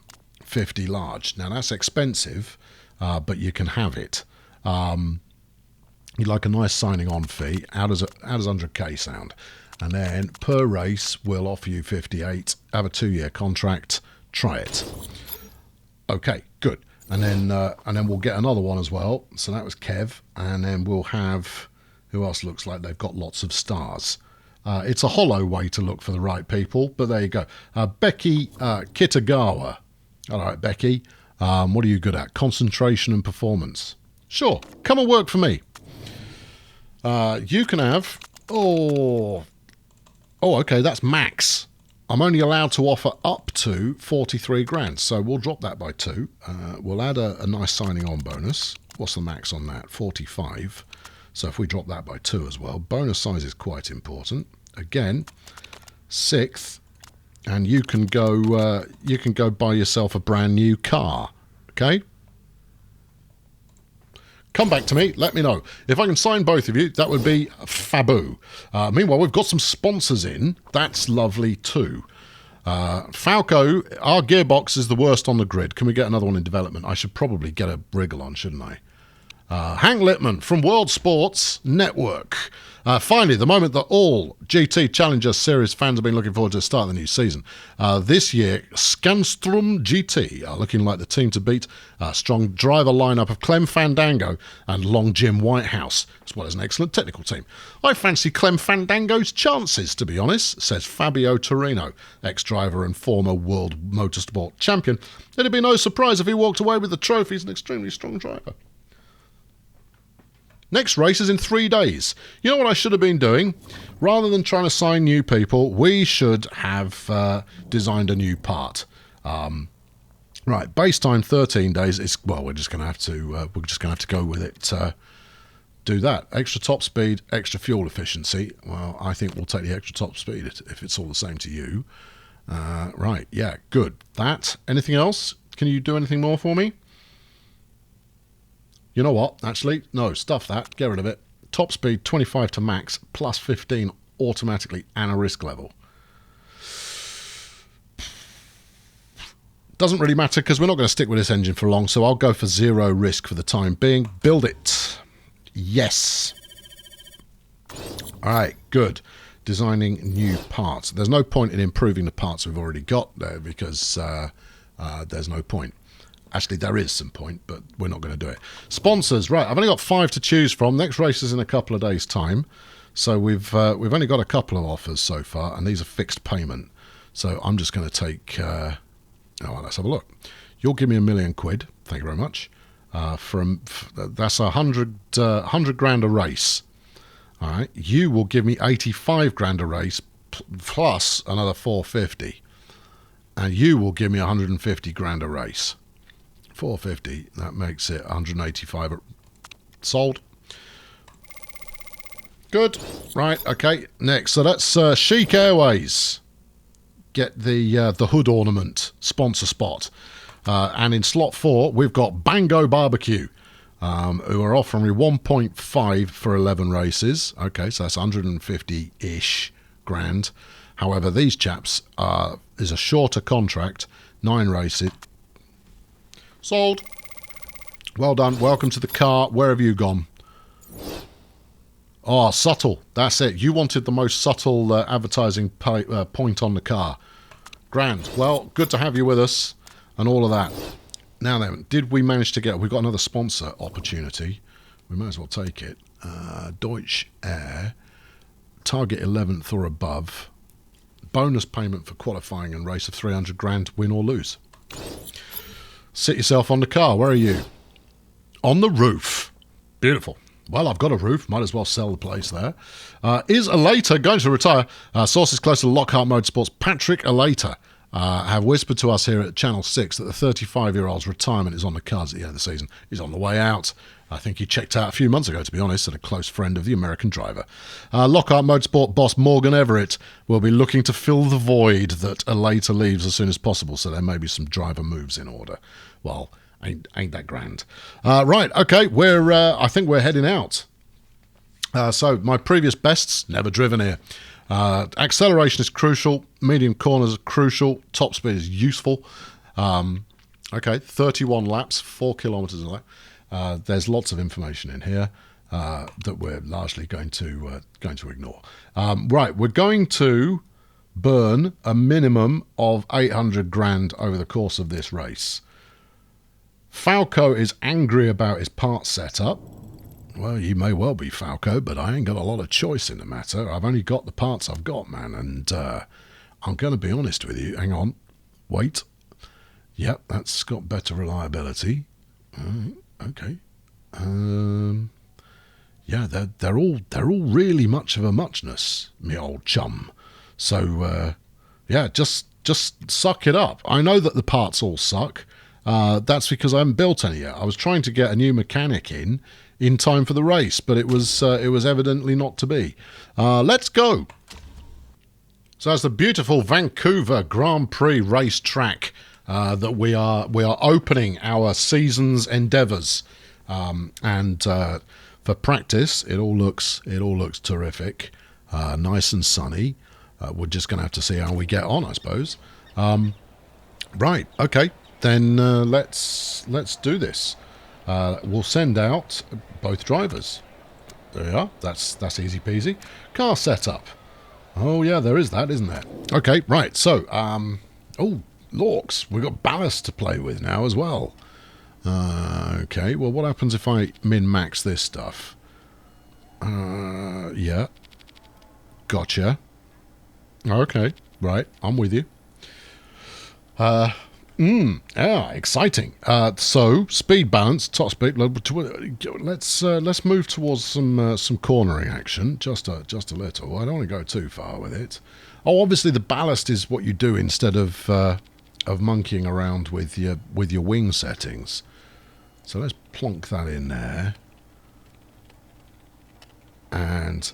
50 large. Now that's expensive, but you can have it. You'd like a nice signing on fee. How does 100k sound? And then per race, we'll offer you 58. Have a 2-year contract. Try it. Okay, good. And then we'll get another one as well. So that was Kev. And then we'll have, who else looks like they've got lots of stars? It's a hollow way to look for the right people, but there you go. Becky Kitagawa. All right, Becky. What are you good at? Concentration and performance. Sure, come and work for me. You can have... Oh, okay, that's max. I'm only allowed to offer up to 43 grand, so we'll drop that by 2. We'll add a nice signing on bonus. What's the max on that? 45. So if we drop that by 2 as well, bonus size is quite important. Again, 6th, and you can go buy yourself a brand new car. Okay? Come back to me, let me know. If I can sign both of you, that would be faboo. Meanwhile, we've got some sponsors in. That's lovely too. Falco, our gearbox is the worst on the grid. Can we get another one in development? I should probably get a wriggle on, shouldn't I? Hank Littman from World Sports Network. Finally, the moment that all GT Challenger Series fans have been looking forward to the start of the new season. This year, Scanstrom GT are looking like the team to beat. A strong driver lineup of Clem Fandango and Long Jim Whitehouse, as well as an excellent technical team. I fancy Clem Fandango's chances, to be honest, says Fabio Torino, ex-driver and former World Motorsport champion. It'd be no surprise if he walked away with the trophy. He's an extremely strong driver. Next race is in 3 days. You know what I should have been doing? Rather than trying to sign new people, we should have designed a new part. Right, base time 13 days. We're just going to have to go with it. Do that. Extra top speed, extra fuel efficiency. Well, I think we'll take the extra top speed if it's all the same to you. Right, yeah, good. That. Anything else? Can you do anything more for me? You know what, actually, no, stuff that, get rid of it. Top speed 25 to max, plus 15 automatically and a risk level. Doesn't really matter because we're not going to stick with this engine for long, so I'll go for 0 risk for the time being. Build it. Yes. All right, good. Designing new parts. There's no point in improving the parts we've already got there because there's no point. Actually, there is some point, but we're not going to do it. Sponsors, right, I've only got 5 to choose from. Next race is in a couple of days' time. So we've only got a couple of offers so far, and these are fixed payment. So I'm just going to take... let's have a look. You'll give me £1 million. Thank you very much. That's 100 grand a race. All right. You will give me 85 grand a race, plus another 450. And you will give me 150 grand a race. 450, that makes it 185. Sold. Good. Right, okay. Next, so that's Chic Airways. Get the hood ornament sponsor spot. And in slot 4, we've got Bango Barbecue, who are offering me 1.5 for 11 races. Okay, so that's 150-ish grand. However, these chaps is a shorter contract, 9 races. Sold. Well done. Welcome to the car. Where have you gone? Oh, subtle. That's it. You wanted the most subtle advertising point on the car. Grand. Well, good to have you with us and all of that. Now then, did we manage to get... We've got another sponsor opportunity. We might as well take it. Deutsche Air. Target 11th or above. Bonus payment for qualifying and race of 300 grand, win or lose. Sit yourself on the car. Where are you? On the roof. Beautiful. Well, I've got a roof. Might as well sell the place there. Is Alater going to retire? Sources close to Lockhart Motorsports, Patrick Alater, have whispered to us here at Channel 6 that the 35-year-old's retirement is on the cards at the end of the season. He's on the way out. I think he checked out a few months ago, to be honest, and a close friend of the American driver. Lockhart Motorsport boss Morgan Everett will be looking to fill the void that Alater leaves as soon as possible, so there may be some driver moves in order. Well, ain't that grand. Right, okay, I think we're heading out. So my previous bests, never driven here. Acceleration is crucial, medium corners are crucial, top speed is useful. Okay, 31 laps, 4 kilometres a lap. There's lots of information in here that we're largely going to ignore. Right, we're going to burn a minimum of 800 grand over the course of this race. Falco is angry about his parts setup. Well, you may well be, Falco, but I ain't got a lot of choice in the matter. I've only got the parts I've got, man, and I'm going to be honest with you. Hang on. Wait. Yep, that's got better reliability. Okay. Yeah, they're all really much of a muchness, me old chum. So, yeah, just suck it up. I know that the parts all suck. That's because I haven't built any yet. I was trying to get a new mechanic in time for the race, but it was evidently not to be. Let's go. So that's the beautiful Vancouver Grand Prix racetrack that we are opening our season's endeavours. And for practice, it all looks terrific, nice and sunny. We're just going to have to see how we get on, I suppose. Right, okay, then let's do this. We'll send out both drivers. There we are. That's easy peasy. Car setup. Oh yeah, there is that, isn't there? Okay, right. So, oh, Lorks, we've got ballast to play with now as well. Okay, well, what happens if I min-max this stuff? Yeah. Gotcha. Okay, right, I'm with you. Yeah, exciting. So, speed balance, top speed. Let's move towards some cornering action, just a little. I don't want to go too far with it. Oh, obviously the ballast is what you do instead of monkeying around with your wing settings. So let's plonk that in there, and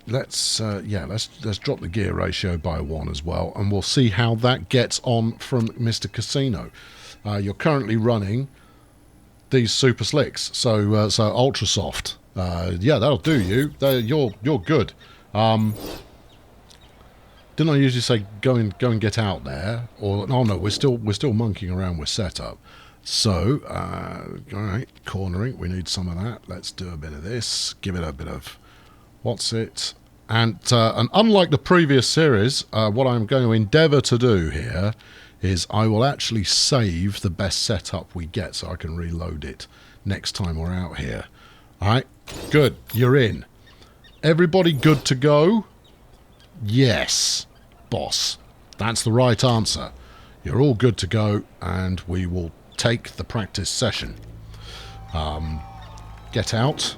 let's drop the gear ratio by 1 as well, and we'll see how that gets on from Mr. Casino. You're currently running these super slicks, so ultra soft. Yeah, that'll do you. You're good. Didn't I usually say go and get out there? Or no, we're still monkeying around with setup. So, all right, cornering. We need some of that. Let's do a bit of this. Give it a bit of what's it? And unlike the previous series, what I'm going to endeavour to do here is I will actually save the best setup we get so I can reload it next time we're out here. All right, good. You're in. Everybody good to go? Yes, boss. That's the right answer. You're all good to go, and we will take the practice session. Get out.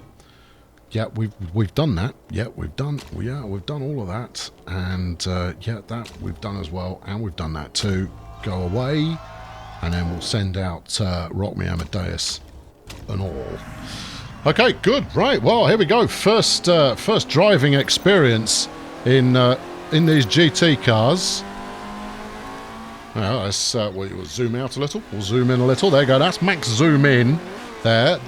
Yeah, we've done that. Yeah, we've done all of that, and yeah, that we've done as well, and we've done that too. Go away, and then we'll send out Rock Me Amadeus and all. Okay, good. Right. Well, here we go. First driving experience in these GT cars. Well, let's we'll zoom out a little. We'll zoom in a little. There you go. That's max zoom in. There.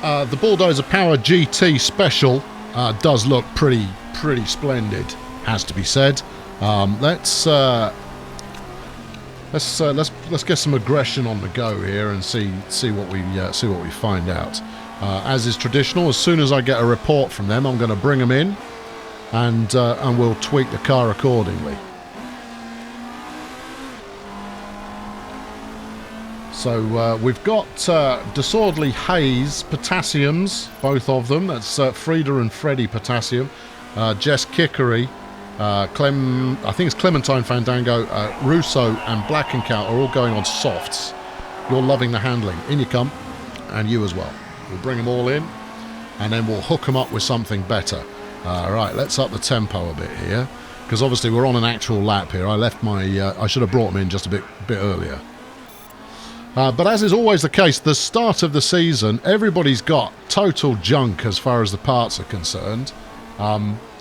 The Bulldozer Power GT Special does look pretty splendid, has to be said. Let's get some aggression on the go here and see what we find out. As is traditional, as soon as I get a report from them, I'm going to bring them in, and we'll tweak the car accordingly. So we've got Disorderly Haze Potassiums, both of them. That's Frida and Freddie Potassium. Jess Kickery, I think it's Clementine Fandango, Russo and Black and Cow are all going on softs. You're loving the handling. In you come, and you as well. We'll bring them all in, and then we'll hook them up with something better. Right, let's up the tempo a bit here, because obviously we're on an actual lap here. I left my... I should have brought them in just a bit earlier. But as is always the case, the start of the season, everybody's got total junk as far as the parts are concerned.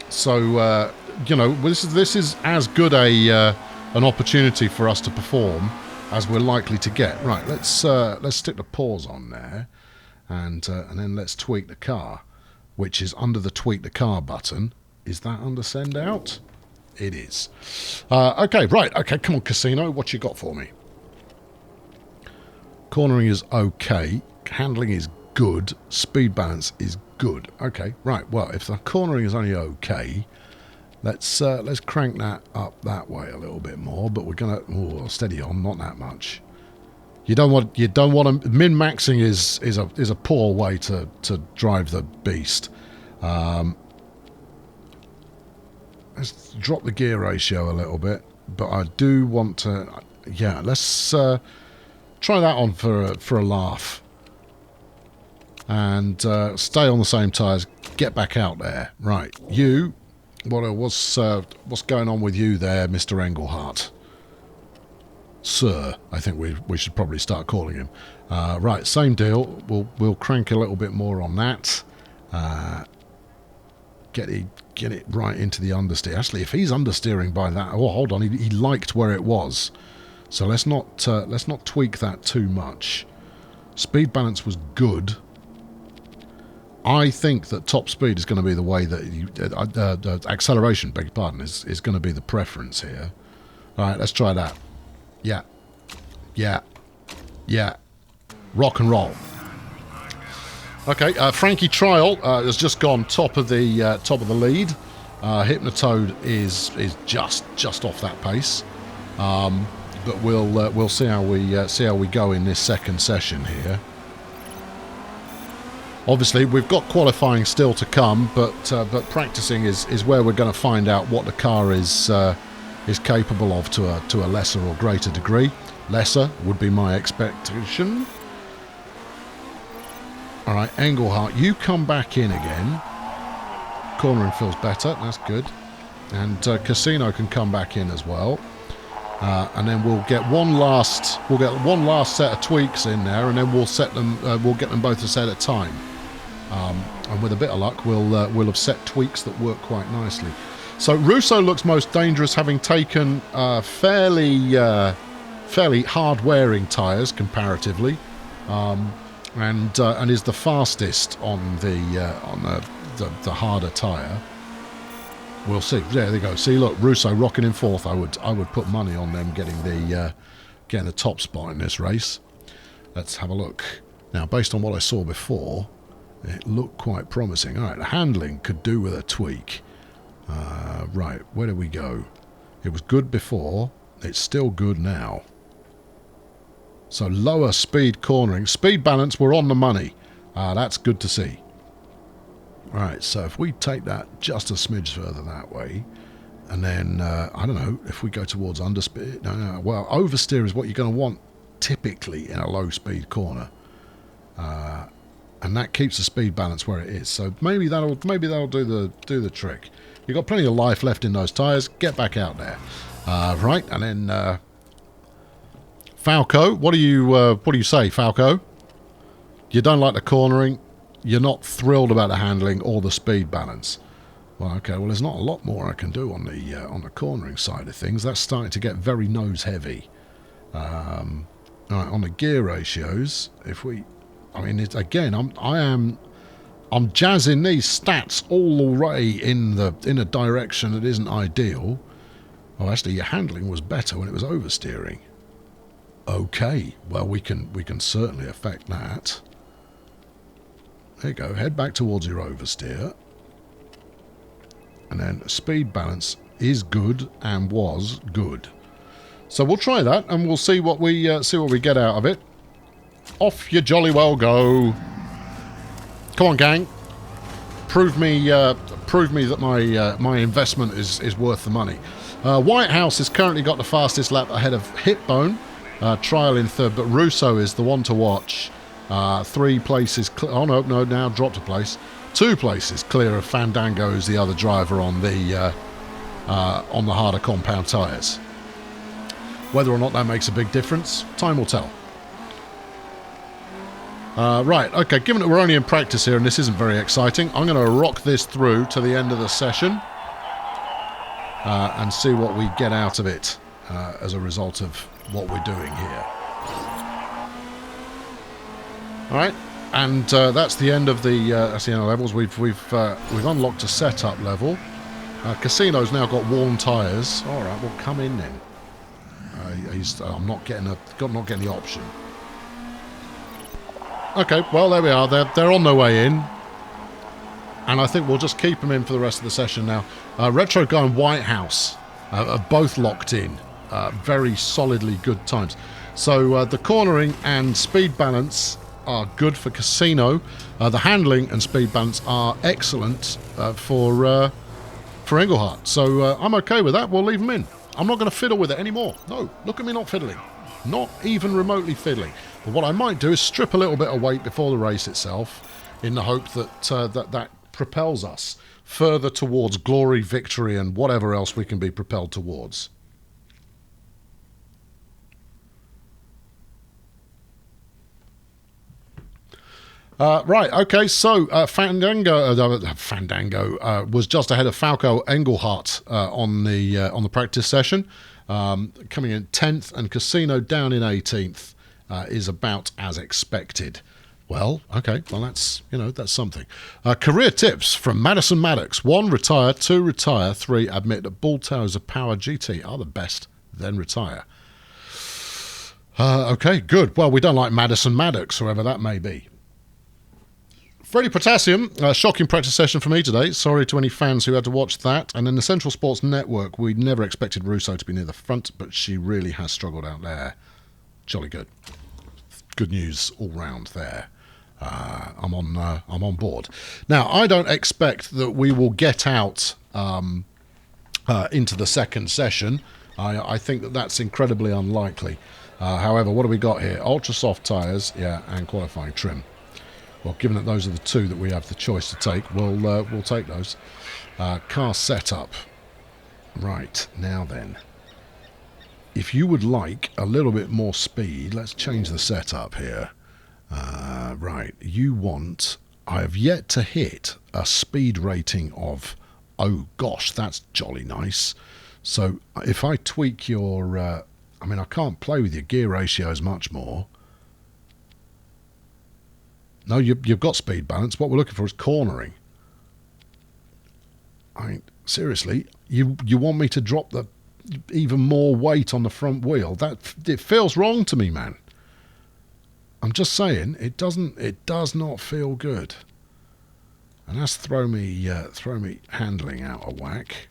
So you know, this is as good an opportunity for us to perform as we're likely to get. Right, let's stick the pause on there, and then let's tweak the car, which is under the tweak the car button. Is that under send out? It is. Okay, right. Okay, come on, Casino. What you got for me? Cornering is okay. Handling is good. Speed balance is good. Okay, right. Well, if the cornering is only okay, let's crank that up that way a little bit more. But we're gonna steady on, not that much. You don't want to min-maxing is a poor way to drive the beast. Let's drop the gear ratio a little bit, but I do want to. Yeah, let's. Try that on for a laugh, and stay on the same tyres. Get back out there, right? You, what's going on with you there, Mr. Engelhardt? Sir, I think we should probably start calling him. Right, same deal. We'll crank a little bit more on that. Get it right into the understeer. Actually, if he's understeering by that, oh hold on, he liked where it was. So let's not tweak that too much. Speed balance was good. I think that top speed is going to be the way that acceleration, beg your pardon, is going to be the preference here. All right, let's try that. Yeah, yeah, yeah. Rock and roll. Okay, Frankie Trial has just gone top of the lead. Hypnotoad is just off that pace. But we'll see how we go in this second session here. Obviously, we've got qualifying still to come, but practicing is where we're going to find out what the car is capable of to a lesser or greater degree. Lesser would be my expectation. All right, Engelhardt, you come back in again. Cornering feels better. That's good. And Casino can come back in as well. And then we'll get one last set of tweaks in there, and then we'll get them both a set at a time. And with a bit of luck, we'll have set tweaks that work quite nicely. So Russo looks most dangerous, having taken fairly hard-wearing tyres comparatively, and is the fastest on the harder tyre. We'll see. There they go. See, look, Russo rocking in fourth. I would put money on them getting the top spot in this race. Let's have a look. Now, based on what I saw before, it looked quite promising. All right, the handling could do with a tweak. Right, where do we go? It was good before. It's still good now. So lower speed cornering. Speed balance, we're on the money. That's good to see. Right, so if we take that just a smidge further that way, and then, I don't know, if we go towards understeer, well, oversteer is what you're going to want typically in a low-speed corner. And that keeps the speed balance where it is. So maybe that'll do the trick. You've got plenty of life left in those tyres. Get back out there. Right, and then Falco, what do you say, Falco? You don't like the cornering. You're not thrilled about the handling or the speed balance. Well, okay. Well, there's not a lot more I can do on the cornering side of things. That's starting to get very nose heavy. All right, on the gear ratios, I mean, again, I'm jazzing these stats all already in a direction that isn't ideal. Oh, actually, your handling was better when it was oversteering. Okay, well, we can certainly affect that. There you go. Head back towards your oversteer. And then speed balance is good and was good. So we'll try that and we'll see what we get out of it. Off you jolly well go. Come on, gang. Prove me that my investment is worth the money. White House has currently got the fastest lap ahead of Hitbone. Trial in third, but Russo is the one to watch. 3 places. Oh no, now dropped a place. 2 places clear of Fandango, who's the other driver on the harder compound tyres. Whether or not that makes a big difference, time will tell. Right, okay, given that we're only in practice here and this isn't very exciting, I'm going to rock this through to the end of the session and see what we get out of it as a result of what we're doing here. Alright, and that's the end of the levels. We've unlocked a setup level. Casino's now got worn tyres. Alright, well come in then. I'm not getting the option. Okay, well there we are. They're on their way in, and I think we'll just keep them in for the rest of the session now. Retro Guy and White House are both locked in. Very solidly good times. So the cornering and speed balance are good for Casino. The handling and speed balance are excellent for Engelhardt. So I'm okay with that. We'll leave them in. I'm not going to fiddle with it anymore. No, look at me not fiddling. Not even remotely fiddling. But what I might do is strip a little bit of weight before the race itself in the hope that that propels us further towards glory, victory, and whatever else we can be propelled towards. Right, okay, so Fandango was just ahead of Falco Engelhardt on the practice session, coming in 10th, and Casino down in 18th is about as expected. Well, okay, well that's something. Career tips from Madison Maddox: 1, retire; 2, retire; 3, admit that Bulldozer Power GT are the best, then retire. Okay, good. Well, we don't like Madison Maddox, whoever that may be. Freddie Potassium, shocking practice session for me today. Sorry to any fans who had to watch that. And in the Central Sports Network, we never expected Russo to be near the front, but she really has struggled out there. Jolly good. Good news all round there. I'm on board. Now, I don't expect that we will get out into the second session. I think that that's incredibly unlikely. However, what do we got here? Ultra soft tyres, yeah, and qualifying trim. Well, given that those are the 2 that we have the choice to take, we'll take those. Car setup. Right, now then. If you would like a little bit more speed, let's change the setup here. Right, you want... I have yet to hit a speed rating of... Oh, gosh, that's jolly nice. So, if I tweak your... I mean, I can't play with your gear ratios much more. No, you've got speed balance. What we're looking for is cornering. I mean, seriously, you want me to drop the even more weight on the front wheel? It feels wrong to me, man. I'm just saying, it does not feel good. And that's throw me handling out of whack.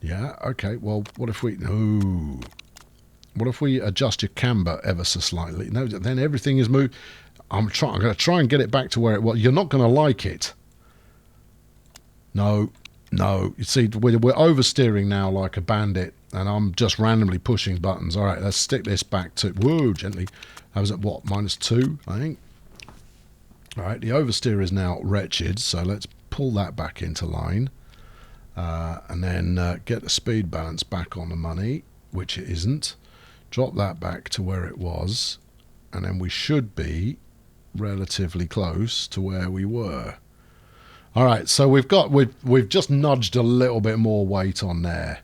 Yeah, okay. Well, what if we... No. What if we adjust your camber ever so slightly? No, then everything is moved. I'm going to try and get it back to where it was. You're not going to like it. No. You see, we're oversteering now like a bandit, and I'm just randomly pushing buttons. All right, let's stick this back to... Whoa, gently. That was at what? -2, I think. All right, the oversteer is now wretched, so let's pull that back into line. And then get the speed balance back on the money, which it isn't. Drop that back to where it was, and then we should be relatively close to where we were. All right, so we've just nudged a little bit more weight on there.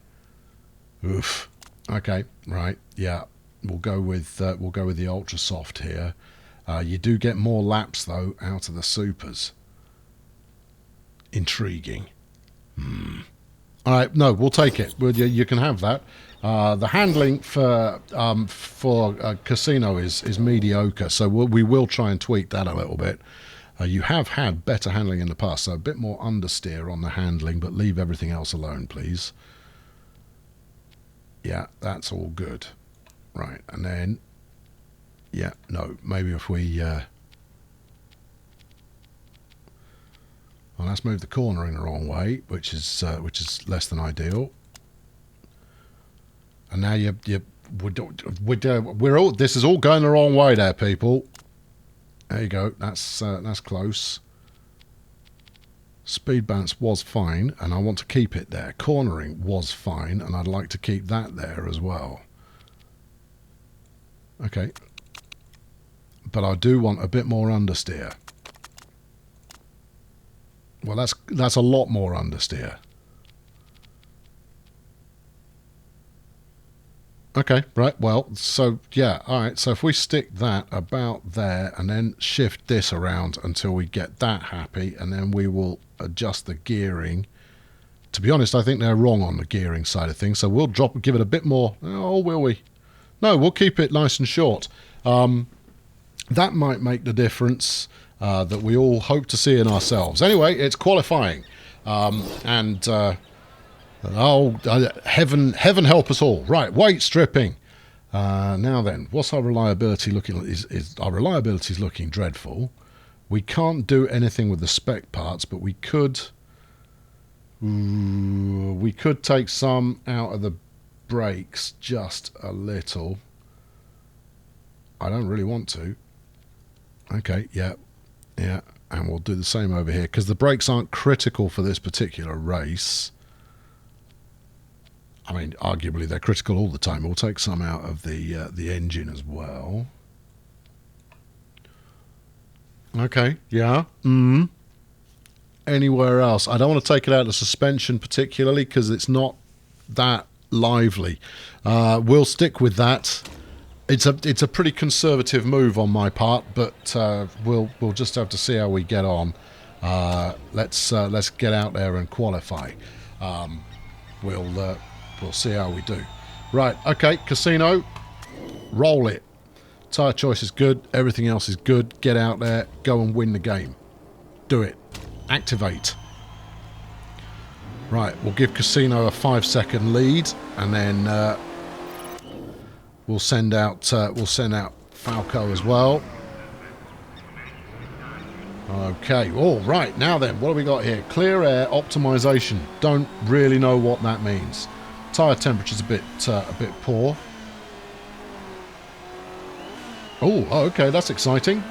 Oof. Okay, right, yeah. We'll go with the ultra soft here. You do get more laps though out of the supers. Intriguing. All right, no, we'll take it. You can have that. The handling for Casino is mediocre, so we will try and tweak that a little bit. You have had better handling in the past, so a bit more understeer on the handling, but leave everything else alone, please. Yeah, that's all good. Right, and then, yeah, no, maybe if we... well, let's move the cornering the wrong way, which is less than ideal. And now we're all. This is all going the wrong way, there, people. There you go. That's close. Speed balance was fine, and I want to keep it there. Cornering was fine, and I'd like to keep that there as well. Okay. But I do want a bit more understeer. Well, that's a lot more understeer. Okay, right, well, so, yeah, alright, so if we stick that about there and then shift this around until we get that happy, and then we will adjust the gearing. To be honest, I think they're wrong on the gearing side of things, so we'll give it a bit more. Oh, will we? No, we'll keep it nice and short. That might make the difference that we all hope to see in ourselves. Anyway, it's qualifying, oh, heaven help us all. Right, weight stripping. Now then, what's our reliability looking like? Our reliability is looking dreadful. We can't do anything with the spec parts, but we could take some out of the brakes just a little. I don't really want to. Okay, yeah, and we'll do the same over here because the brakes aren't critical for this particular race. I mean, arguably they're critical all the time. We'll take some out of the engine as well. Okay, yeah. Anywhere else? I don't want to take it out of the suspension particularly because it's not that lively. We'll stick with that. It's a pretty conservative move on my part, but we'll just have to see how we get on. Let's get out there and qualify. We'll see how we do. Right, okay, Casino, roll it. Tyre choice is good, everything else is good. Get out there, go and win the game. Do it. Activate. Right, we'll give Casino a 5-second lead, and then we'll send out Falco as well. Okay, all right, now then, what have we got here? Clear air optimization. Don't really know what that means. Tyre temperature's a bit poor. Oh, okay, that's exciting.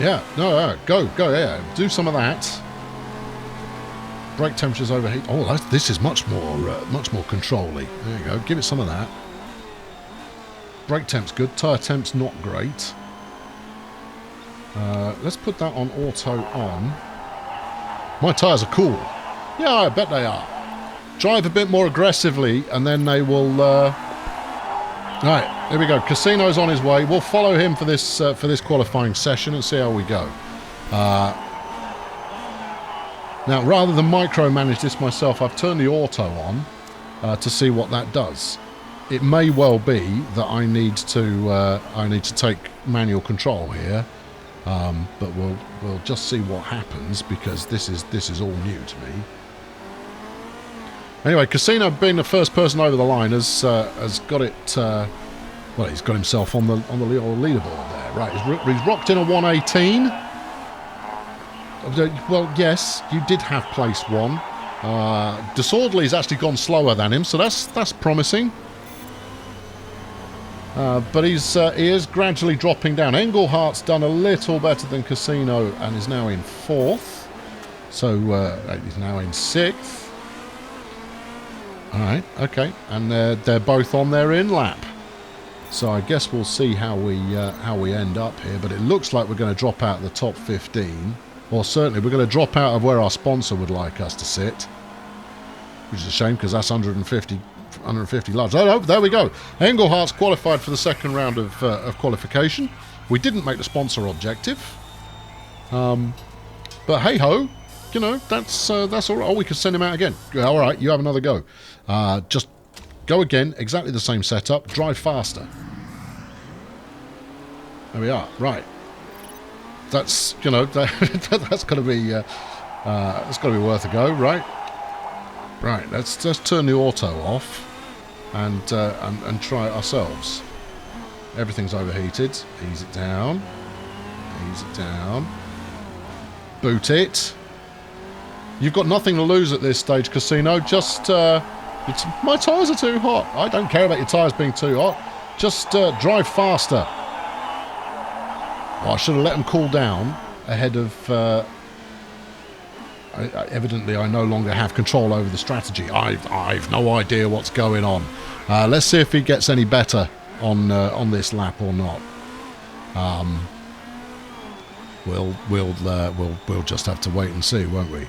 Yeah, no, go, yeah, do some of that. Brake temperature's overheat. Oh, this is much more control-y. There you go, give it some of that. Brake temp's good. Tyre temp's not great. Let's put that on auto on. My tyres are cool. Yeah, I bet they are. Drive a bit more aggressively, and then they will... Right, here we go. Casino's on his way. We'll follow him for this qualifying session and see how we go. Now, rather than micromanage this myself, I've turned the auto on to see what that does. It may well be that I need to take manual control here, but we'll just see what happens because this is all new to me. Anyway, Casino, being the first person over the line, has got it. Well, he's got himself on the leaderboard there. Right, he's rocked in a 118. Well, yes, you did have place one. Disorderly's actually gone slower than him, so that's promising. But he is gradually dropping down. Englehart's done a little better than Casino and is now in 4th. So he's now in 6th. All right, okay, and they're both on their in lap. So I guess we'll see how we end up here. But it looks like we're going to drop out of the top 15, or certainly we're going to drop out of where our sponsor would like us to sit, which is a shame because that's 150 large. Oh no, there we go. Englehart's qualified for the second round of qualification. We didn't make the sponsor objective, but hey ho. you know, that's all right. Oh, we could send him out again. All right, you have another go. Just go again, exactly the same setup. Drive faster. There we are. Right. That's, you know, that's got to be worth a go, right? Right. Let's just turn the auto off and try it ourselves. Everything's overheated. Ease it down. Ease it down. Boot it. You've got nothing to lose at this stage, Casino. Just, my tyres are too hot. I don't care about your tyres being too hot. Just drive faster. Oh, I should have let them cool down ahead of... evidently, I no longer have control over the strategy. I've no idea what's going on. Let's see if he gets any better on this lap or not. We'll just have to wait and see, won't we?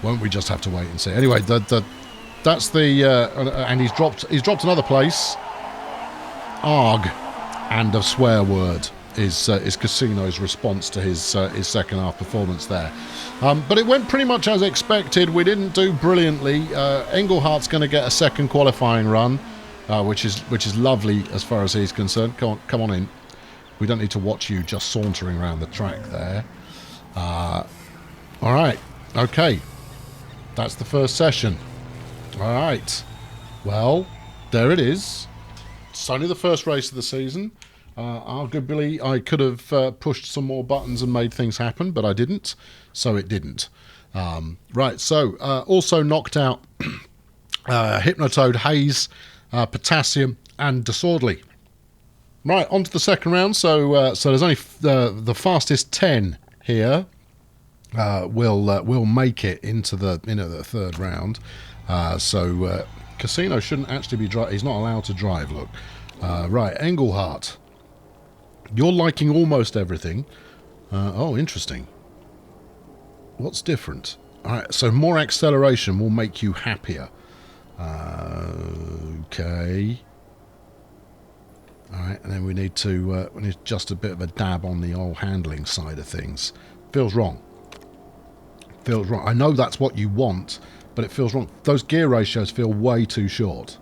Won't we just have to wait and see? Anyway, that's the and he's dropped another place. Arg, and a swear word is Casino's response to his second half performance there. But it went pretty much as expected. We didn't do brilliantly. Engelhardt's going to get a second qualifying run, which is lovely as far as he's concerned. Come on in. We don't need to watch you just sauntering around the track there. All right. Okay. That's the first session. All right. Well, there it is. It's only the first race of the season. Arguably, I could have pushed some more buttons and made things happen, but I didn't, so it didn't. Right, so also knocked out Hypnotoad, Haze, Potassium, and Disorderly. Right, on to the second round. So there's only the fastest 10 here will make it into the third round. So Casino shouldn't actually be driving. He's not allowed to drive. Look, right, Engelhardt. You're liking almost everything. Oh, interesting. What's different? All right, so more acceleration will make you happier. Okay. All right, and then we need just a bit of a dab on the old handling side of things. Feels wrong. Feels wrong. I know that's what you want, but it feels wrong. Those gear ratios feel way too short.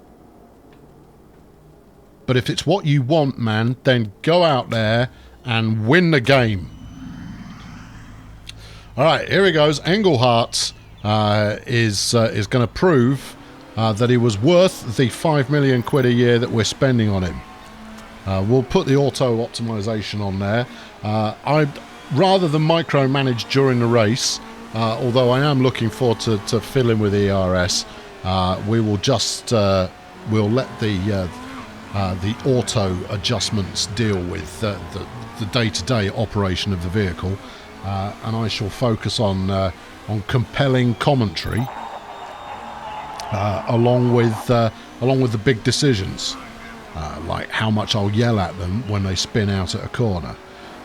But if it's what you want, man, then go out there and win the game. All right, here he goes. Engelhardt is going to prove that he was worth the 5 million quid a year that we're spending on him. We'll put the auto optimization on there. Rather than micromanage during the race, although I am looking forward to fiddling with ERS, we will just we'll let the auto adjustments deal with the day-to-day operation of the vehicle, and I shall focus on compelling commentary along with the big decisions. Like how much I'll yell at them when they spin out at a corner.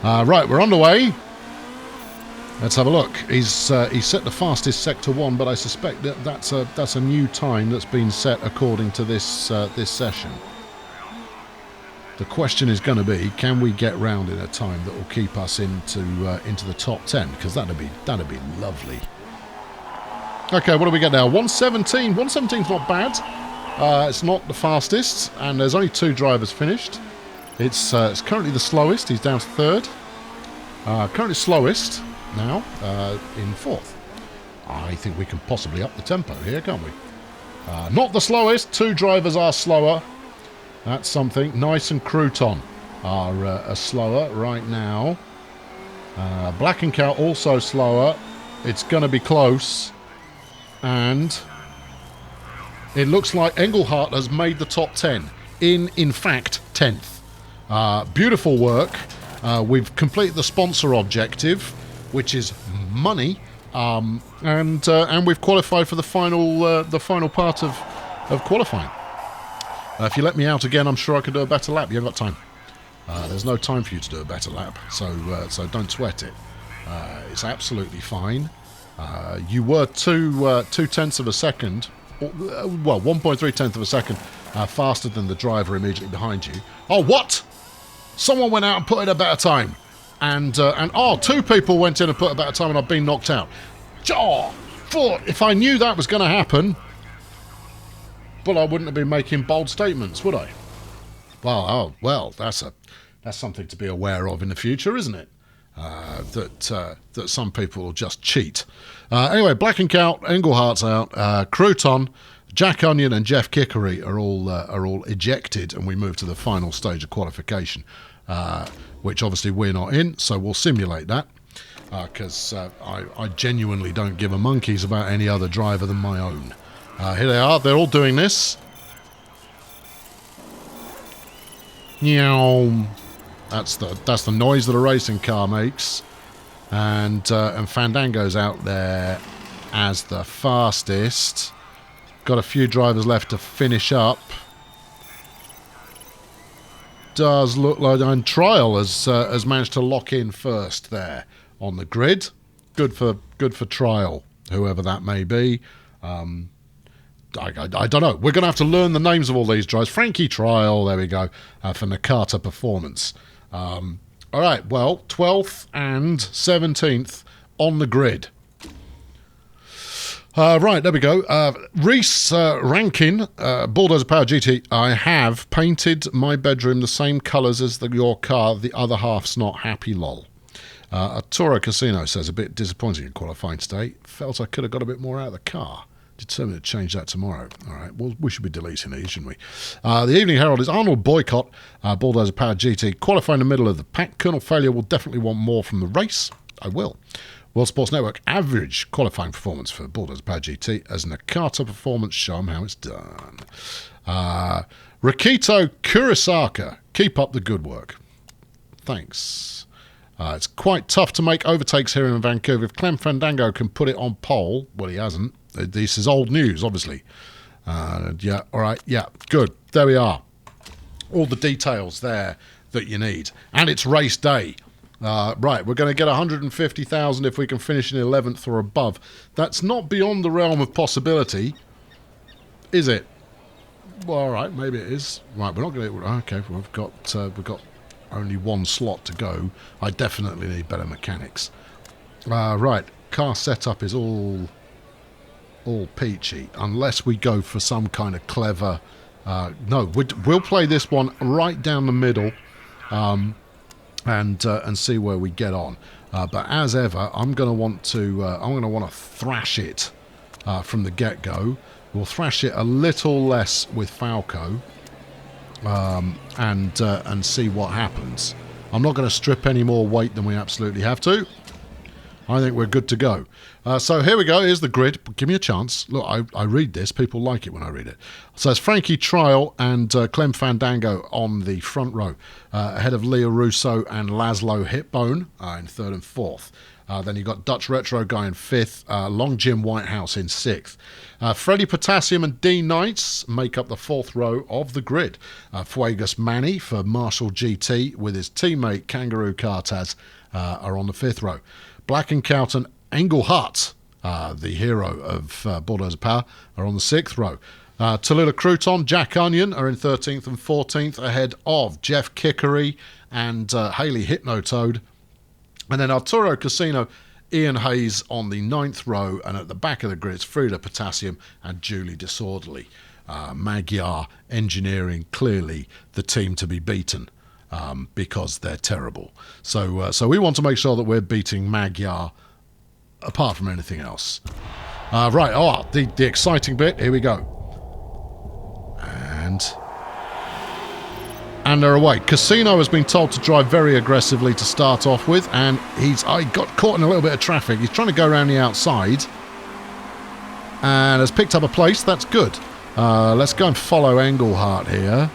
Right, we're underway. Let's have a look. He's set the fastest Sector 1, but I suspect that's a new time that's been set according to this session. The question is going to be, can we get round in a time that will keep us into the top 10? Because that'd be lovely. Okay, what do we get now? 117. 117's not bad. It's not the fastest, and there's only 2 drivers finished. It's currently the slowest. He's down to 3rd. Currently slowest now in 4th. I think we can possibly up the tempo here, can't we? Not the slowest. 2 drivers are slower. That's something. Nice and Crouton are slower right now. Black and Cow also slower. It's going to be close, and it looks like Engelhardt has made the top 10. In fact, 10th. Beautiful work. We've completed the sponsor objective, which is money, and we've qualified for the final part of qualifying. If you let me out again, I'm sure I could do a better lap. You haven't got time. There's no time for you to do a better lap, so don't sweat it. It's absolutely fine. You were 2/10 of a second. Well, 1.3 of a second faster than the driver immediately behind you. Oh, what? Someone went out and put in a better time. And oh, 2 people went in and put about a time and I've been knocked out. Oh, if I knew that was going to happen, well, I wouldn't have been making bold statements, would I? Well, that's something to be aware of in the future, isn't it? That some people will just cheat. Anyway, Black and Cow, Englehart's out, Crouton, Jack Onion and Jeff Kickery are all ejected, and we move to the final stage of qualification, which obviously we're not in, so we'll simulate that, because I genuinely don't give a monkeys about any other driver than my own. Here they are, they're all doing this. Meow. That's the noise that a racing car makes, and Fandango's out there as the fastest. Got a few drivers left to finish up. Does look like, and Trial has managed to lock in first there on the grid. Good for Trial, whoever that may be. I don't know. We're going to have to learn the names of all these drivers. Frankie Trial, there we go, for Nakata Performance. All right, well, 12th and 17th on the grid. Right, there we go. Reese Rankin, Bulldozer Power GT. I have painted my bedroom the same colours as your car. The other half's not happy, lol. Toro Casino says, a bit disappointing in qualifying today. Felt I could have got a bit more out of the car. Determined to change that tomorrow. All right, well, we should be deleting these, shouldn't we? The Evening Herald is Arnold Boycott, Bulldozer Power GT, qualifying in the middle of the pack. Colonel Failure will definitely want more from the race. I will. World Sports Network, average qualifying performance for Bulldozer Power GT as Nakata Performance. Show them how it's done. Rakito Kurisaka, keep up the good work. Thanks. It's quite tough to make overtakes here in Vancouver. If Clem Fandango can put it on pole, well, he hasn't. This is old news, obviously. Yeah, all right, yeah, good. There we are. All the details there that you need. And it's race day. Right, we're going to get 150,000 if we can finish in 11th or above. That's not beyond the realm of possibility, is it? Well, all right, maybe it is. Right, we're not going to... Okay, we've got only one slot to go. I definitely need better mechanics. Right, car setup is all peachy, unless we go for some kind of clever... no, we'll play this one right down the middle, and see where we get on. But as ever, I'm going to want to thrash it from the get-go. We'll thrash it a little less with Falco, and see what happens. I'm not going to strip any more weight than we absolutely have to. I think we're good to go. So here we go. Here's the grid. Give me a chance. Look, I read this. People like it when I read it. So it's Frankie Trial and Clem Fandango on the front row, ahead of Leo Russo and Laszlo Hitbone in 3rd and 4th. Then you've got Dutch Retro Guy in 5th, Long Jim Whitehouse in 6th. Freddie Potassium and Dean Knights make up the 4th row of the grid. Fuegas Manny for Marshall GT with his teammate Kangaroo Cartaz are on the 5th row. Black and Cowton Engelhart, the hero of Bulldozer Power, are on the 6th row. Tallulah Crouton, Jack Onion are in 13th and 14th, ahead of Jeff Kickery and Haley Hypnotoad. And then Arturo Casino, Ian Hayes on the 9th row, and at the back of the grid, it's Frida Potassium and Julie Disorderly. Magyar Engineering, clearly the team to be beaten. Because they're terrible. So we want to make sure that we're beating Magyar apart from anything else. Right, the exciting bit, here we go. And they're away. Casino has been told to drive very aggressively to start off with, and I got caught in a little bit of traffic. He's trying to go around the outside and has picked up a place. That's good. Let's go and follow Engelhart here.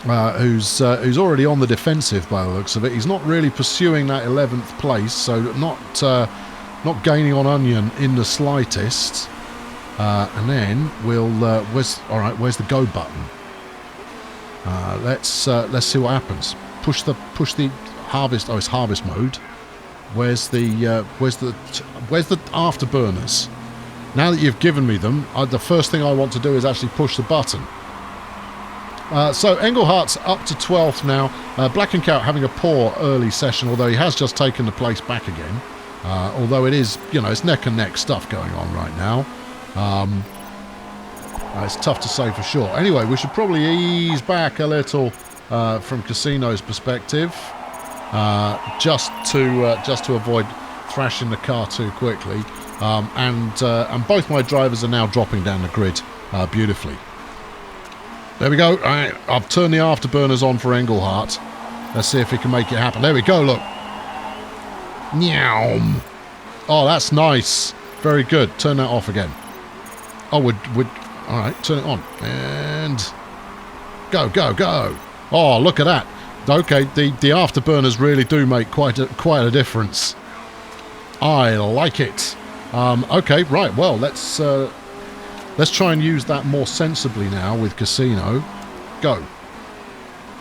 Who's already on the defensive by the looks of it. He's not really pursuing that 11th place, so not gaining on Onion in the slightest. And then we'll where's the go button? Let's see what happens. Push the harvest. Oh, it's harvest mode. Where's the afterburners? Now that you've given me them, the first thing I want to do is actually push the button. So Englehart's up to 12th now. Black and Cow having a poor early session, although he has just taken the place back again. Although it is, you know, it's neck and neck stuff going on right now. It's tough to say for sure. Anyway, we should probably ease back a little from Casino's perspective, just to avoid thrashing the car too quickly. And both my drivers are now dropping down the grid beautifully. There we go. Right, I've turned the afterburners on for Englehart. Let's see if he can make it happen. There we go, look. Nyam. Oh, that's nice. Very good. Turn that off again. Oh, we'd all right, turn it on. And go, go, go. Oh, look at that. Okay, the afterburners really do make quite a difference. I like it. Okay, right. Well, let's try and use that more sensibly now with Casino. Go.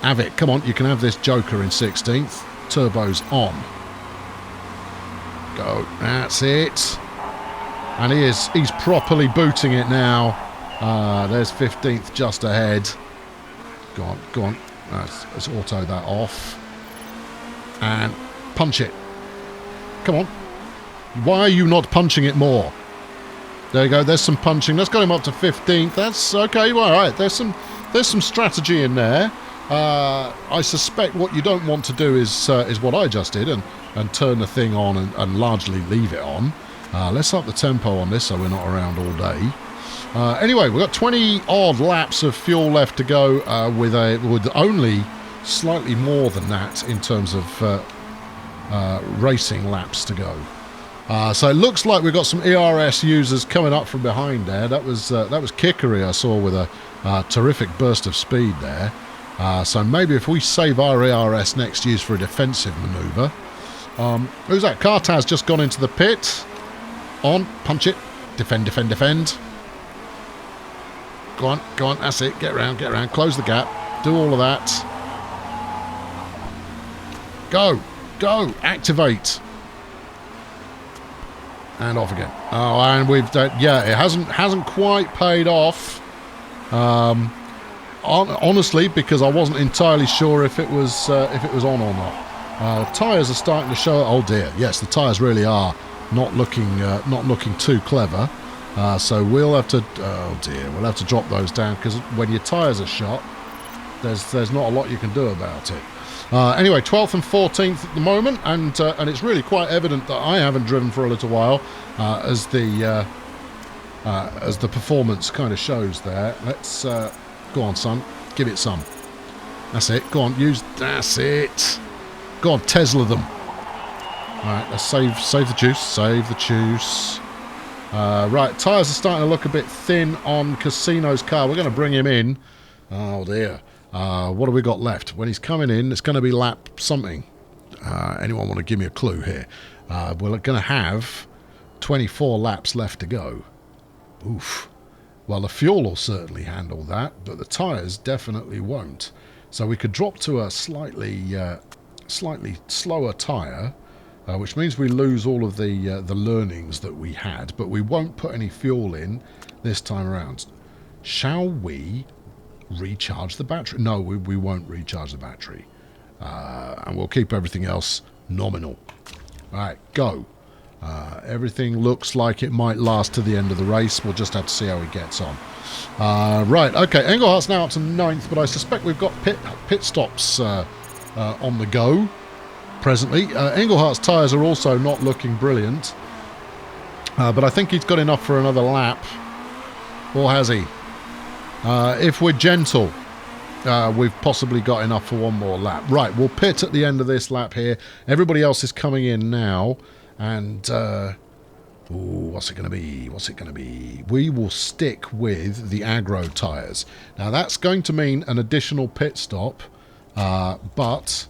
Have it. Come on, you can have this Joker in 16th. Turbo's on. Go. That's it. And he's properly booting it now. There's 15th just ahead. Go on, go on. Let's auto that off. And punch it. Come on. Why are you not punching it more? There you go. There's some punching. That's got him up to 15th. That's okay. All right. There's some strategy in there. I suspect what you don't want to do is what I just did and turn the thing on and largely leave it on. Let's up the tempo on this so we're not around all day. Anyway, we've got 20 odd laps of fuel left to go with only slightly more than that in terms of racing laps to go. So it looks like we've got some ERS users coming up from behind there. That was Kickery I saw with a terrific burst of speed there. So maybe if we save our ERS next, use for a defensive manoeuvre. Who's that? Cartaz just gone into the pit. On, punch it. Defend, defend, defend. Go on, that's it. Get around, close the gap. Do all of that. Go, activate. And off again. Oh, and we've done, yeah, it hasn't quite paid off. Honestly, because I wasn't entirely sure if it was on or not. Tyres are starting to show. Oh dear, yes, the tyres really are not looking too clever. So we'll have to. Oh dear, we'll have to drop those down because when your tyres are shot, there's not a lot you can do about it. Anyway, 12th and 14th at the moment, and it's really quite evident that I haven't driven for a little while, as the performance kind of shows there. Let's go on, son, give it some. That's it. Go on, that's it. Go on, Tesla them. All right, let's save the juice. Save the juice. Right, tyres are starting to look a bit thin on Casino's car. We're going to bring him in. Oh dear. What have we got left? When he's coming in, it's going to be lap something. Anyone want to give me a clue here? We're going to have 24 laps left to go. Oof. Well, the fuel will certainly handle that, but the tyres definitely won't. So we could drop to a slightly slower tyre, which means we lose all of the learnings that we had, but we won't put any fuel in this time around. Shall we recharge the battery? No, we won't recharge the battery. And we'll keep everything else nominal. Alright, go. Everything looks like it might last to the end of the race. We'll just have to see how he gets on. Right, okay, Englehart's now up to 9th, but I suspect we've got pit stops on the go presently. Englehart's tyres are also not looking brilliant. But I think he's got enough for another lap. Or has he? If we're gentle, we've possibly got enough for one more lap. Right, we'll pit at the end of this lap here. Everybody else is coming in now. And, what's it going to be? What's it going to be? We will stick with the aggro tyres. Now, that's going to mean an additional pit stop. But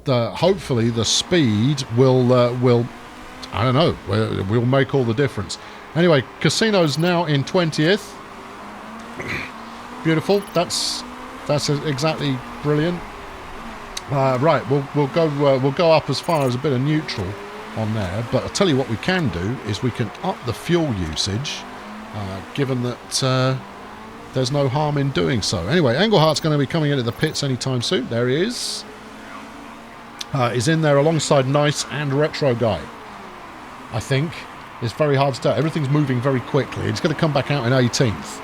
hopefully the speed will I don't know, will make all the difference. Anyway, Casino's now in 20th. Beautiful. That's exactly brilliant. Right, we'll go up as far as a bit of neutral on there. But I'll tell you what we can do is we can up the fuel usage, given that there's no harm in doing so. Anyway, Englehart's going to be coming into the pits anytime soon. There he is. He's in there alongside Nice and Retro Guy, I think. It's very hard to tell. Everything's moving very quickly. He's going to come back out in 18th,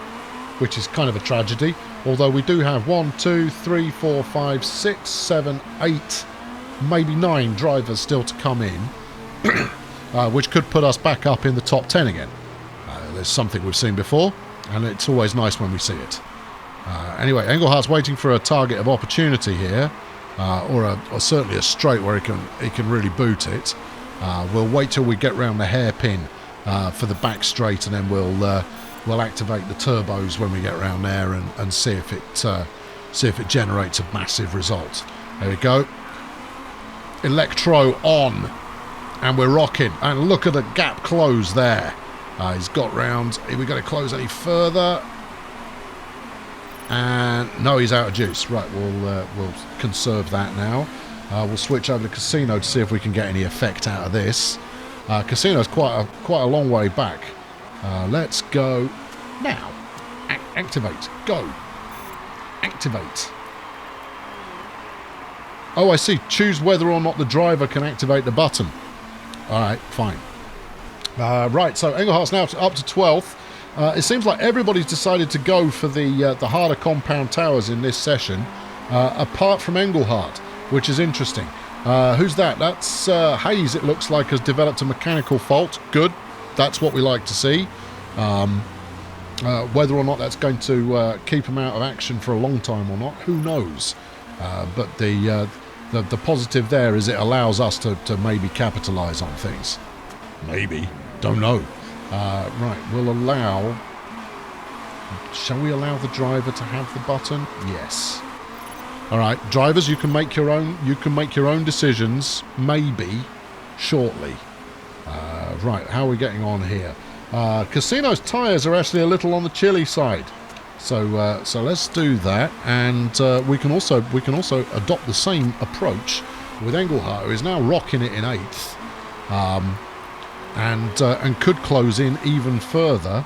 which is kind of a tragedy. Although we do have 1, 2, 3, 4, 5, 6, 7, 8, maybe 9 drivers still to come in, which could put us back up in the top 10 again. There's something we've seen before, and it's always nice when we see it. Anyway, Englehart's waiting for a target of opportunity here, or certainly a straight where he can really boot it. We'll wait till we get round the hairpin for the back straight, and then we'll activate the turbos when we get round there and see if it generates a massive result. There we go. Electro on, and we're rocking. And look at the gap close there. He's got round. Are we going to close any further? And no, he's out of juice. Right, we'll conserve that now. We'll switch over to Casino to see if we can get any effect out of this. Casino's quite a long way back. Let's go now. Activate. Go. Activate. Oh, I see. Choose whether or not the driver can activate the button. All right, fine. Right, so Englehart's now up to 12th. It seems like everybody's decided to go for the harder compound towers in this session, apart from Englehart, which is interesting. Who's that? That's Hayes, it looks like, has developed a mechanical fault. Good. That's what we like to see. Whether or not that's going to keep him out of action for a long time or not, who knows? But the positive there is it allows us to maybe capitalise on things. Maybe. Don't know. Right, we'll allow... Shall we allow the driver to have the button? Yes. All right, drivers, you can make your own decisions, maybe, shortly. Right, how are we getting on here? Casino's tyres are actually a little on the chilly side. So let's do that, and we can also adopt the same approach with Englehart, who is now rocking it in 8th. And could close in even further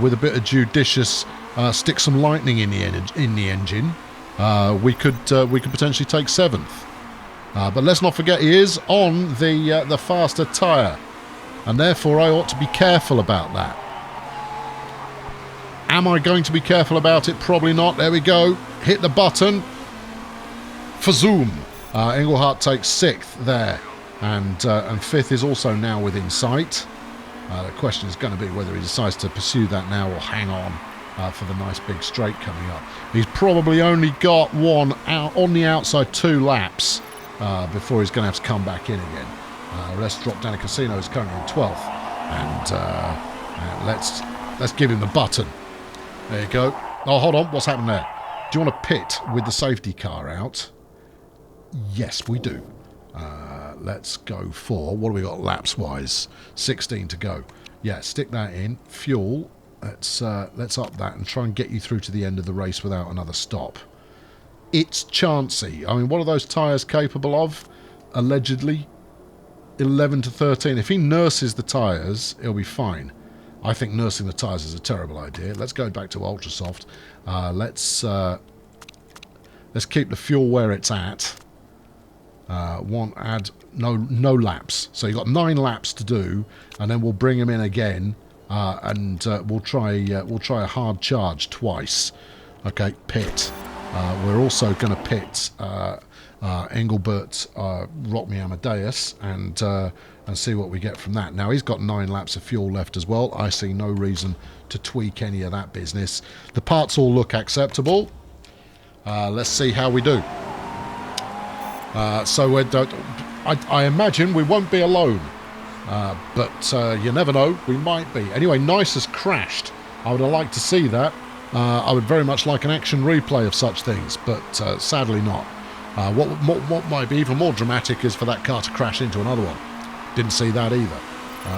with a bit of judicious stick some lightning in the engine. We could potentially take 7th. But let's not forget he is on the faster tyre, and therefore I ought to be careful about that. Am I going to be careful about it? Probably not. There we go. Hit the button. For zoom. Englehart takes 6th there. And 5th is also now within sight. The question is going to be whether he decides to pursue that now or hang on for the nice big straight coming up. He's probably only got one out on the outside 2 laps before he's going to have to come back in again. Let's drop down to Casino, who's currently in 12th, and let's give him the button. There you go. Oh, hold on. What's happened there? Do you want to pit with the safety car out? Yes, we do. Let's go for, what have we got laps-wise? 16 to go. Yeah, stick that in. Fuel. Let's up that and try and get you through to the end of the race without another stop. It's chancy. I mean, what are those tyres capable of? Allegedly, 11 to 13. If he nurses the tyres, he'll be fine. I think nursing the tyres is a terrible idea. Let's go back to Ultrasoft. Let's keep the fuel where it's at. Add no laps. So you've got 9 laps to do, and then we'll bring him in again, and we'll try a hard charge twice. Okay, pit. We're also going to pit Engelbert, Rock Me Amadeus, and see what we get from that. Now he's got 9 laps of fuel left as well. I see no reason to tweak any of that business. The parts all look acceptable. Let's see how we do. So I imagine we won't be alone, but you never know, we might be. Anyway, Nice has crashed. I would have liked to see that. I would very much like an action replay of such things, but sadly not. What might be even more dramatic is for that car to crash into another one. Didn't see that either.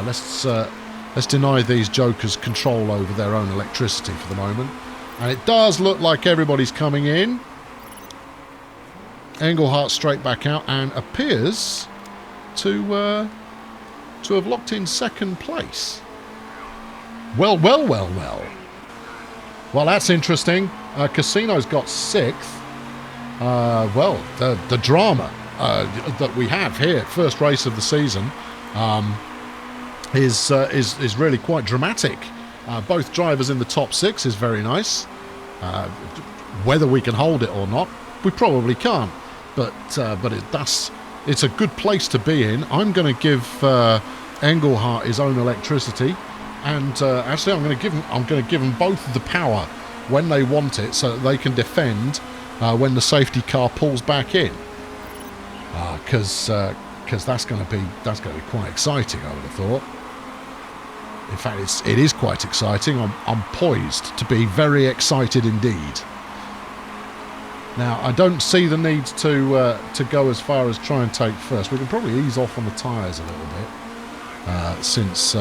Let's deny these jokers control over their own electricity for the moment. And it does look like everybody's coming in. Englehart straight back out and appears to have locked in 2nd place. Well. Well, that's interesting. Casino's got 6th. Well, the drama that we have here, first race of the season, is really quite dramatic. Both drivers in the top 6 is very nice. Whether we can hold it or not, we probably can't. But it's a good place to be in. I'm going to give Engelhardt his own electricity, and actually I'm going to give them both the power when they want it, so that they can defend when the safety car pulls back in. Because that's going to be quite exciting, I would have thought. In fact, it is quite exciting. I'm poised to be very excited indeed. Now, I don't see the need to go as far as try and take first. We can probably ease off on the tyres a little bit, since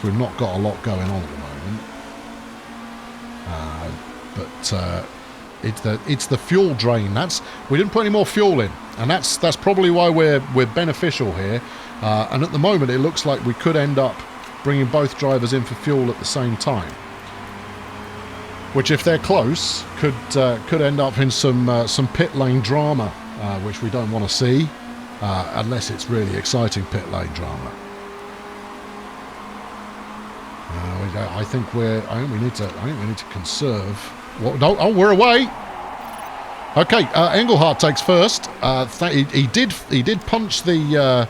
we've not got a lot going on at the moment. But it's the fuel drain. We didn't put any more fuel in, and that's probably why we're beneficial here. And at the moment, it looks like we could end up bringing both drivers in for fuel at the same time, which, if they're close, could end up in some pit lane drama, which we don't want to see, unless it's really exciting pit lane drama. I think we need to conserve. No, we're away. Okay, Engelhardt takes first. He did punch the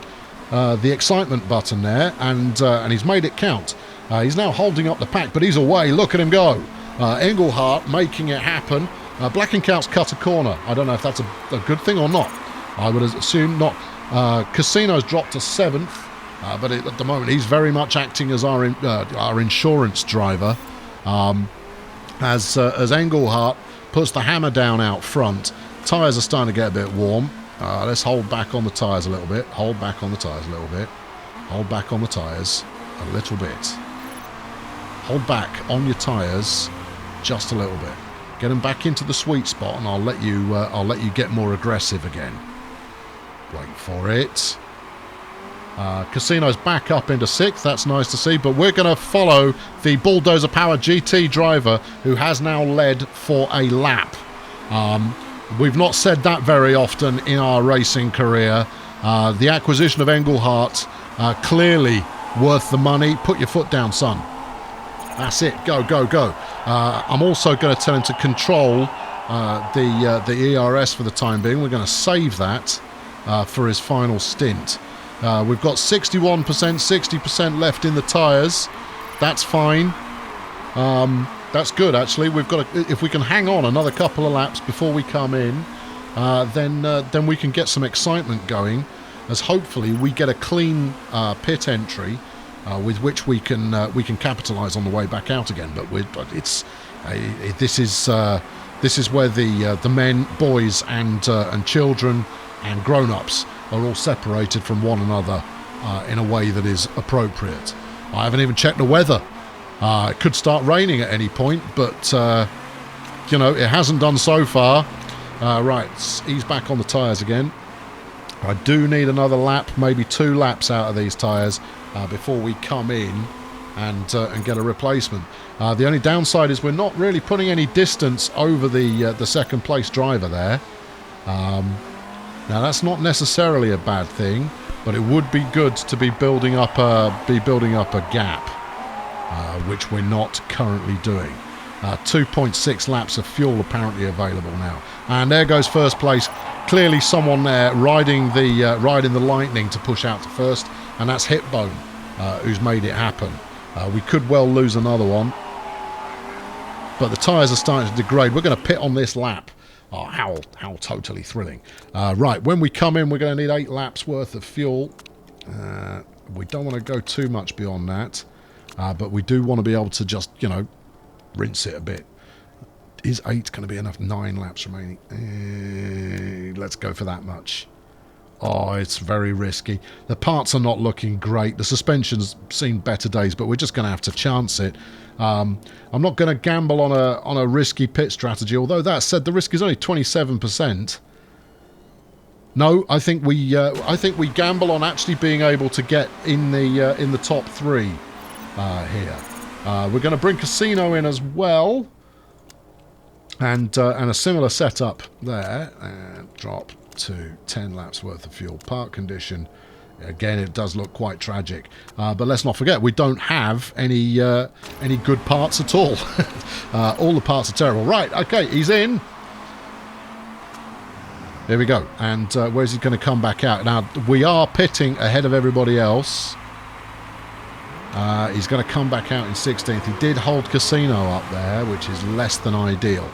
excitement button there, and he's made it count. He's now holding up the pack, but he's away. Look at him go. Engelhardt making it happen. Blackenkout's cut a corner. I don't know if that's a good thing or not. I would assume not. Casino's dropped to 7th, but at the moment he's very much acting as our insurance driver. As Engelhardt puts the hammer down out front. Tyres are starting to get a bit warm. Let's hold back on the tyres a little bit. Hold back on the tyres a little bit. Hold back on the tyres a little bit. Hold back on your tyres just a little bit. Get them back into the sweet spot, and I'll let you get more aggressive again. Wait for it. Casino's back up into 6th. That's nice to see, but we're going to follow the Bulldozer Power GT driver, who has now led for a lap. We've not said that very often in our racing career. The acquisition of Engelhardt, clearly worth the money. Put your foot down, son. That's it. Go, go, go. I'm also going to tell him to control the ERS for the time being. We're going to save that for his final stint. We've got 61%, 60% left in the tyres. That's fine. That's good, actually. We've got if we can hang on another couple of laps before we come in, then we can get some excitement going, as hopefully we get a clean pit entry with which we can capitalise on the way back out again. But this is where the men, boys, and children and grown-ups are all separated from one another in a way that is appropriate. I haven't even checked the weather. It could start raining at any point, but it hasn't done so far. Right, ease back on the tyres again. I do need another lap, maybe 2 laps out of these tyres before we come in and get a replacement. The only downside is we're not really putting any distance over the second place driver there. Now that's not necessarily a bad thing, but it would be good to be building up a gap, which we're not currently doing. 2.6 laps of fuel apparently available now, and there goes first place. Clearly, someone there riding the lightning to push out to first, and that's Hipbone, who's made it happen. We could well lose another one, but the tyres are starting to degrade. We're going to pit on this lap. Oh, how totally thrilling. Right, when we come in, we're going to need 8 laps worth of fuel. We don't want to go too much beyond that, but we do want to be able to just, rinse it a bit. Is 8 going to be enough? 9 laps remaining. Let's go for that much. Oh, it's very risky. The parts are not looking great. The suspension's seen better days, but we're just going to have to chance it. I'm not going to gamble on a risky pit strategy, although that said, the risk is only 27%. No, I think we gamble on actually being able to get in the top 3 here. We're going to bring Casino in as well. And a similar setup there, and drop to 10 laps worth of fuel. Park condition, again, it does look quite tragic. But let's not forget, we don't have any good parts at all. All the parts are terrible. Right, okay, he's in. Here we go. And where's he going to come back out? Now, we are pitting ahead of everybody else. He's going to come back out in 16th. He did hold Casino up there, which is less than ideal.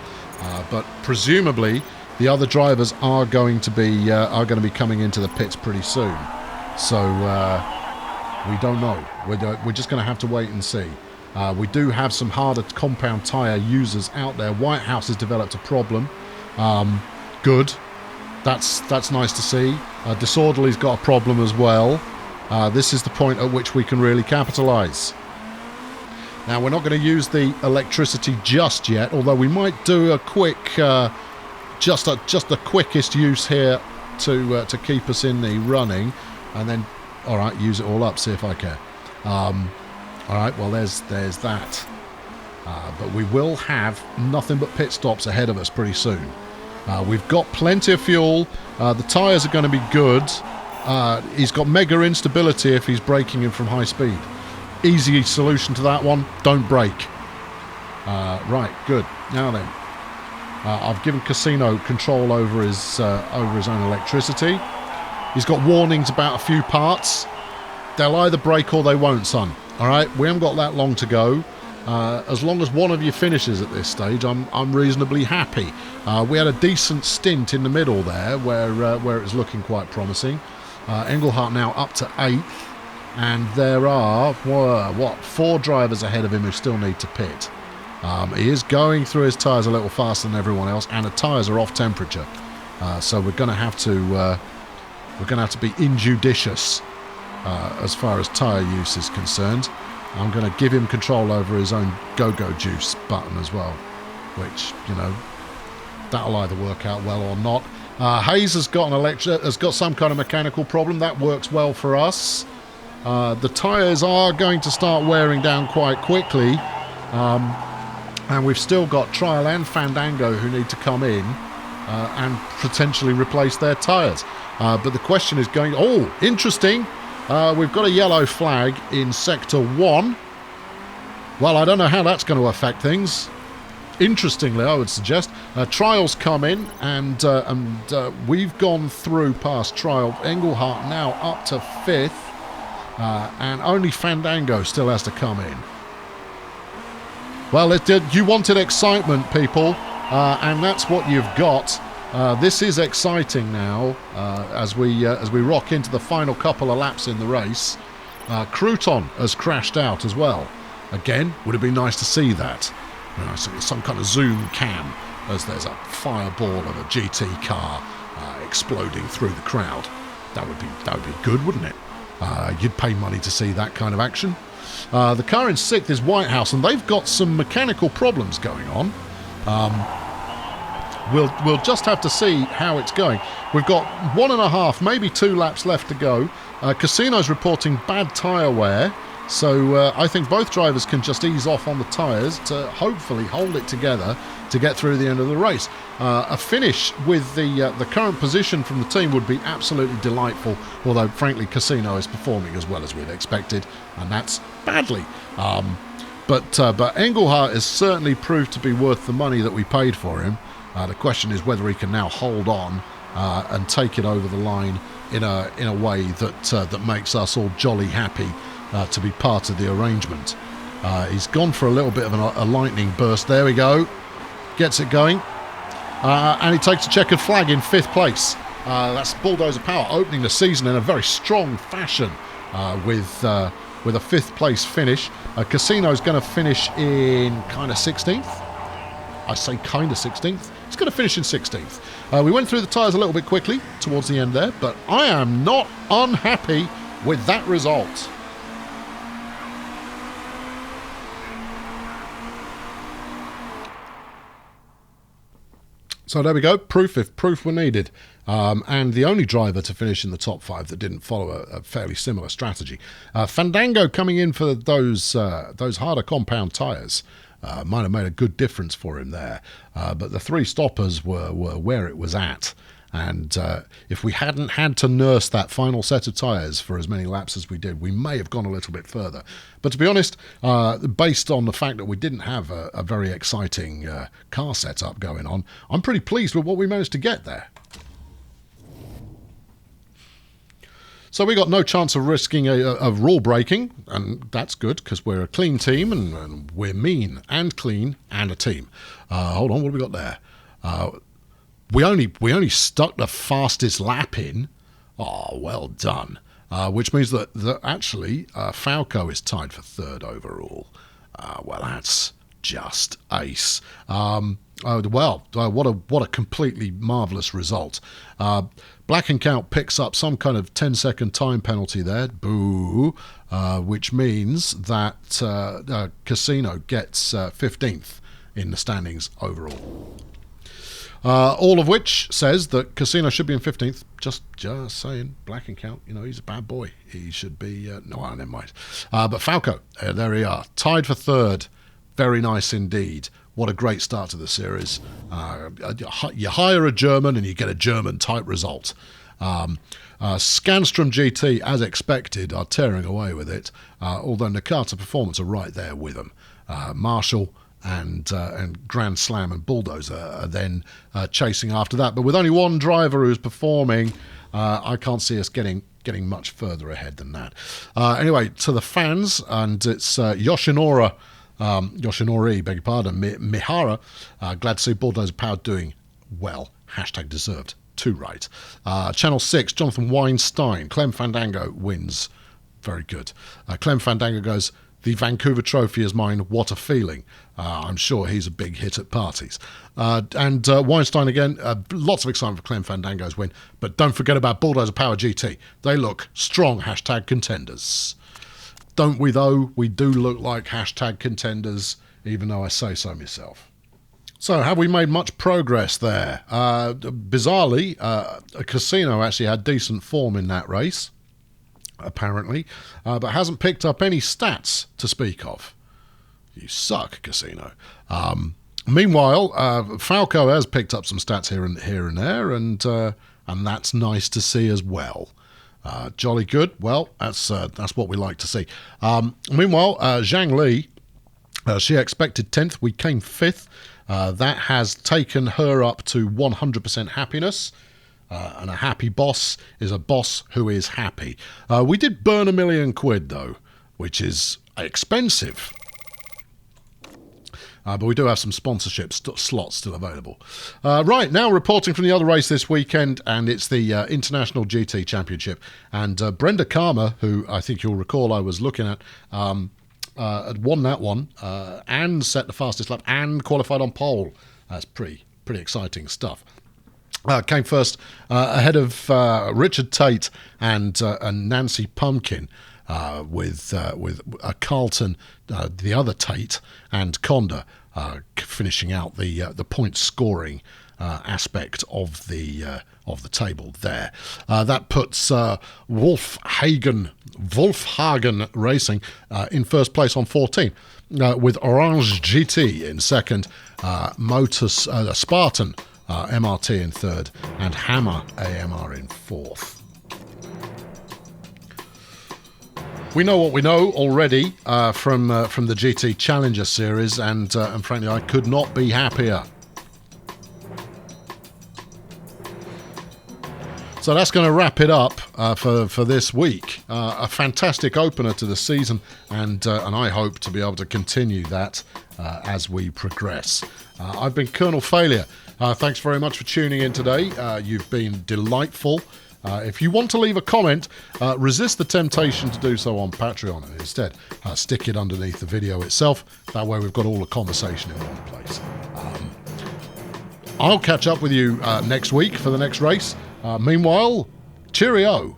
But presumably, the other drivers are going to be coming into the pits pretty soon. So we don't know. We're just going to have to wait and see. We do have some harder compound tyre users out there. Whitehouse has developed a problem. Good. That's nice to see. Disorderly's got a problem as well. This is the point at which we can really capitalise. Now, we're not going to use the electricity just yet, although we might do a quick, just the quickest use here to keep us in the running, and then, all right, use it all up, see if I care. All right, well, there's that. But we will have nothing but pit stops ahead of us pretty soon. We've got plenty of fuel. The tyres are going to be good. He's got mega instability if he's braking in from high speed. Easy solution to that one, don't brake. Right, good. Now then, I've given Casino control over his own electricity. He's got warnings about a few parts. They'll either brake or they won't, son. All right, we haven't got that long to go. As long as one of you finishes at this stage, I'm reasonably happy. We had a decent stint in the middle there, where it was looking quite promising. Engelhardt now up to 8th, and there are 4 drivers ahead of him who still need to pit. He is going through his tyres a little faster than everyone else, and the tyres are off temperature, so we're going to have to be injudicious as far as tyre use is concerned. I'm going to give him control over his own go-go juice button as well, which, you know, that'll either work out well or not. Hayes has got some kind of mechanical problem. That works well for us. The tyres are going to start wearing down quite quickly, and we've still got Trial and Fandango who need to come in and potentially replace their tyres. But the question is going... Oh, interesting. We've got a yellow flag in Sector 1. Well, I don't know how that's going to affect things. Interestingly, I would suggest. Trials come in, and we've gone through past Trial. Engelhardt now up to 5th, and only Fandango still has to come in. Well, you wanted excitement, people, and that's what you've got. This is exciting now as we rock into the final couple of laps in the race. Crouton has crashed out as well. Again, would have been nice to see that. You know, some kind of zoom cam as there's a fireball of a GT car exploding through the crowd. That would be good, wouldn't it? You'd pay money to see that kind of action. The car in 6th is Whitehouse, and they've got some mechanical problems going on. We'll just have to see how it's going. We've got 1.5, maybe 2 laps left to go. Casino's reporting bad tyre wear, so I think both drivers can just ease off on the tyres to hopefully hold it together to get through the end of the race. A finish with the current position from the team would be absolutely delightful, although frankly Casino is performing as well as we'd expected, and that's badly. But Engelhardt has certainly proved to be worth the money that we paid for him. The question is whether he can now hold on and take it over the line in a way that makes us all jolly happy to be part of the arrangement. He's gone for a little bit of a lightning burst. There we go. Gets it going. And he takes a checkered flag in 5th place. That's Bulldozer Power opening the season in a very strong fashion with a 5th place finish. Casino's going to finish in kind of 16th. I say kind of 16th. He's going to finish in 16th. We went through the tyres a little bit quickly towards the end there, but I am not unhappy with that result. So there we go, proof if proof were needed. And the only driver to finish in the top 5 that didn't follow a fairly similar strategy. Fandango coming in for those harder compound tyres. might have made a good difference for him there. But the 3 stoppers were where it was at. And if we hadn't had to nurse that final set of tyres for as many laps as we did, we may have gone a little bit further. But to be honest, based on the fact that we didn't have a very exciting car setup going on, I'm pretty pleased with what we managed to get there. So we got no chance of risking a rule breaking, and that's good because we're a clean team and we're mean and clean and a team. Hold on, what have we got there? We only stuck the fastest lap in. Oh, well done. Which means that actually Falco is tied for 3rd overall. Well, that's just ace. What a completely marvellous result. Black and Count picks up some kind of 10-second time penalty there. Boo. Which means that Casino gets 15th in the standings overall. All of which says that Casino should be in 15th. Just saying. Black and Count, he's a bad boy. He should be... never mind. But Falco, there we are. Tied for 3rd. Very nice indeed. What a great start to the series. You hire a German and you get a German-type result. Scanstrom GT, as expected, are tearing away with it, although Nakata Performance are right there with them. Marshall and Grand Slam and Bulldozer are then chasing after that. But with only one driver who's performing, I can't see us getting much further ahead than that. Anyway, to the fans, and it's Yoshinori, beg your pardon, Mihara. Glad to see Bulldozer Power doing well. #deserved. 2 right. Channel 6, Jonathan Weinstein. Clem Fandango wins. Very good. Clem Fandango goes, "The Vancouver Trophy is mine. What a feeling." I'm sure he's a big hit at parties. And Weinstein again, lots of excitement for Clem Fandango's win. But don't forget about Bulldozer Power GT. They look strong #contenders. Don't we, though? We do look like #contenders, even though I say so myself. So, have we made much progress there? Bizarrely, Casino actually had decent form in that race, apparently, but hasn't picked up any stats to speak of. You suck, Casino. Meanwhile, Falco has picked up some stats here and there, and that's nice to see as well. Jolly good. Well, that's what we like to see. Meanwhile, Zhang Li, she expected 10th. We came 5th. That has taken her up to 100% happiness. And a happy boss is a boss who is happy. We did burn £1 million, though, which is expensive. But we do have some sponsorship slots still available. Right, now reporting from the other race this weekend, and it's the International GT Championship. And Brenda Karma, who I think you'll recall I was looking at, had won that one and set the fastest lap and qualified on pole. That's pretty exciting stuff. Came first ahead of Richard Tate and Nancy Pumpkin. With Carlton, the other Tate, and Conda finishing out the point scoring aspect of the table there. That puts Wolfhagen Racing in first place on 14, with Orange GT in second, Spartan MRT in third, and Hammer AMR in fourth. We know what we know already from the GT Challenger Series, and frankly, I could not be happier. So that's going to wrap it up for this week. A fantastic opener to the season, and I hope to be able to continue that as we progress. I've been Colonel Failure. Thanks very much for tuning in today. You've been delightful. If you want to leave a comment, resist the temptation to do so on Patreon, and instead stick it underneath the video itself. That way we've got all the conversation in one place. I'll catch up with you next week for the next race. Meanwhile, cheerio.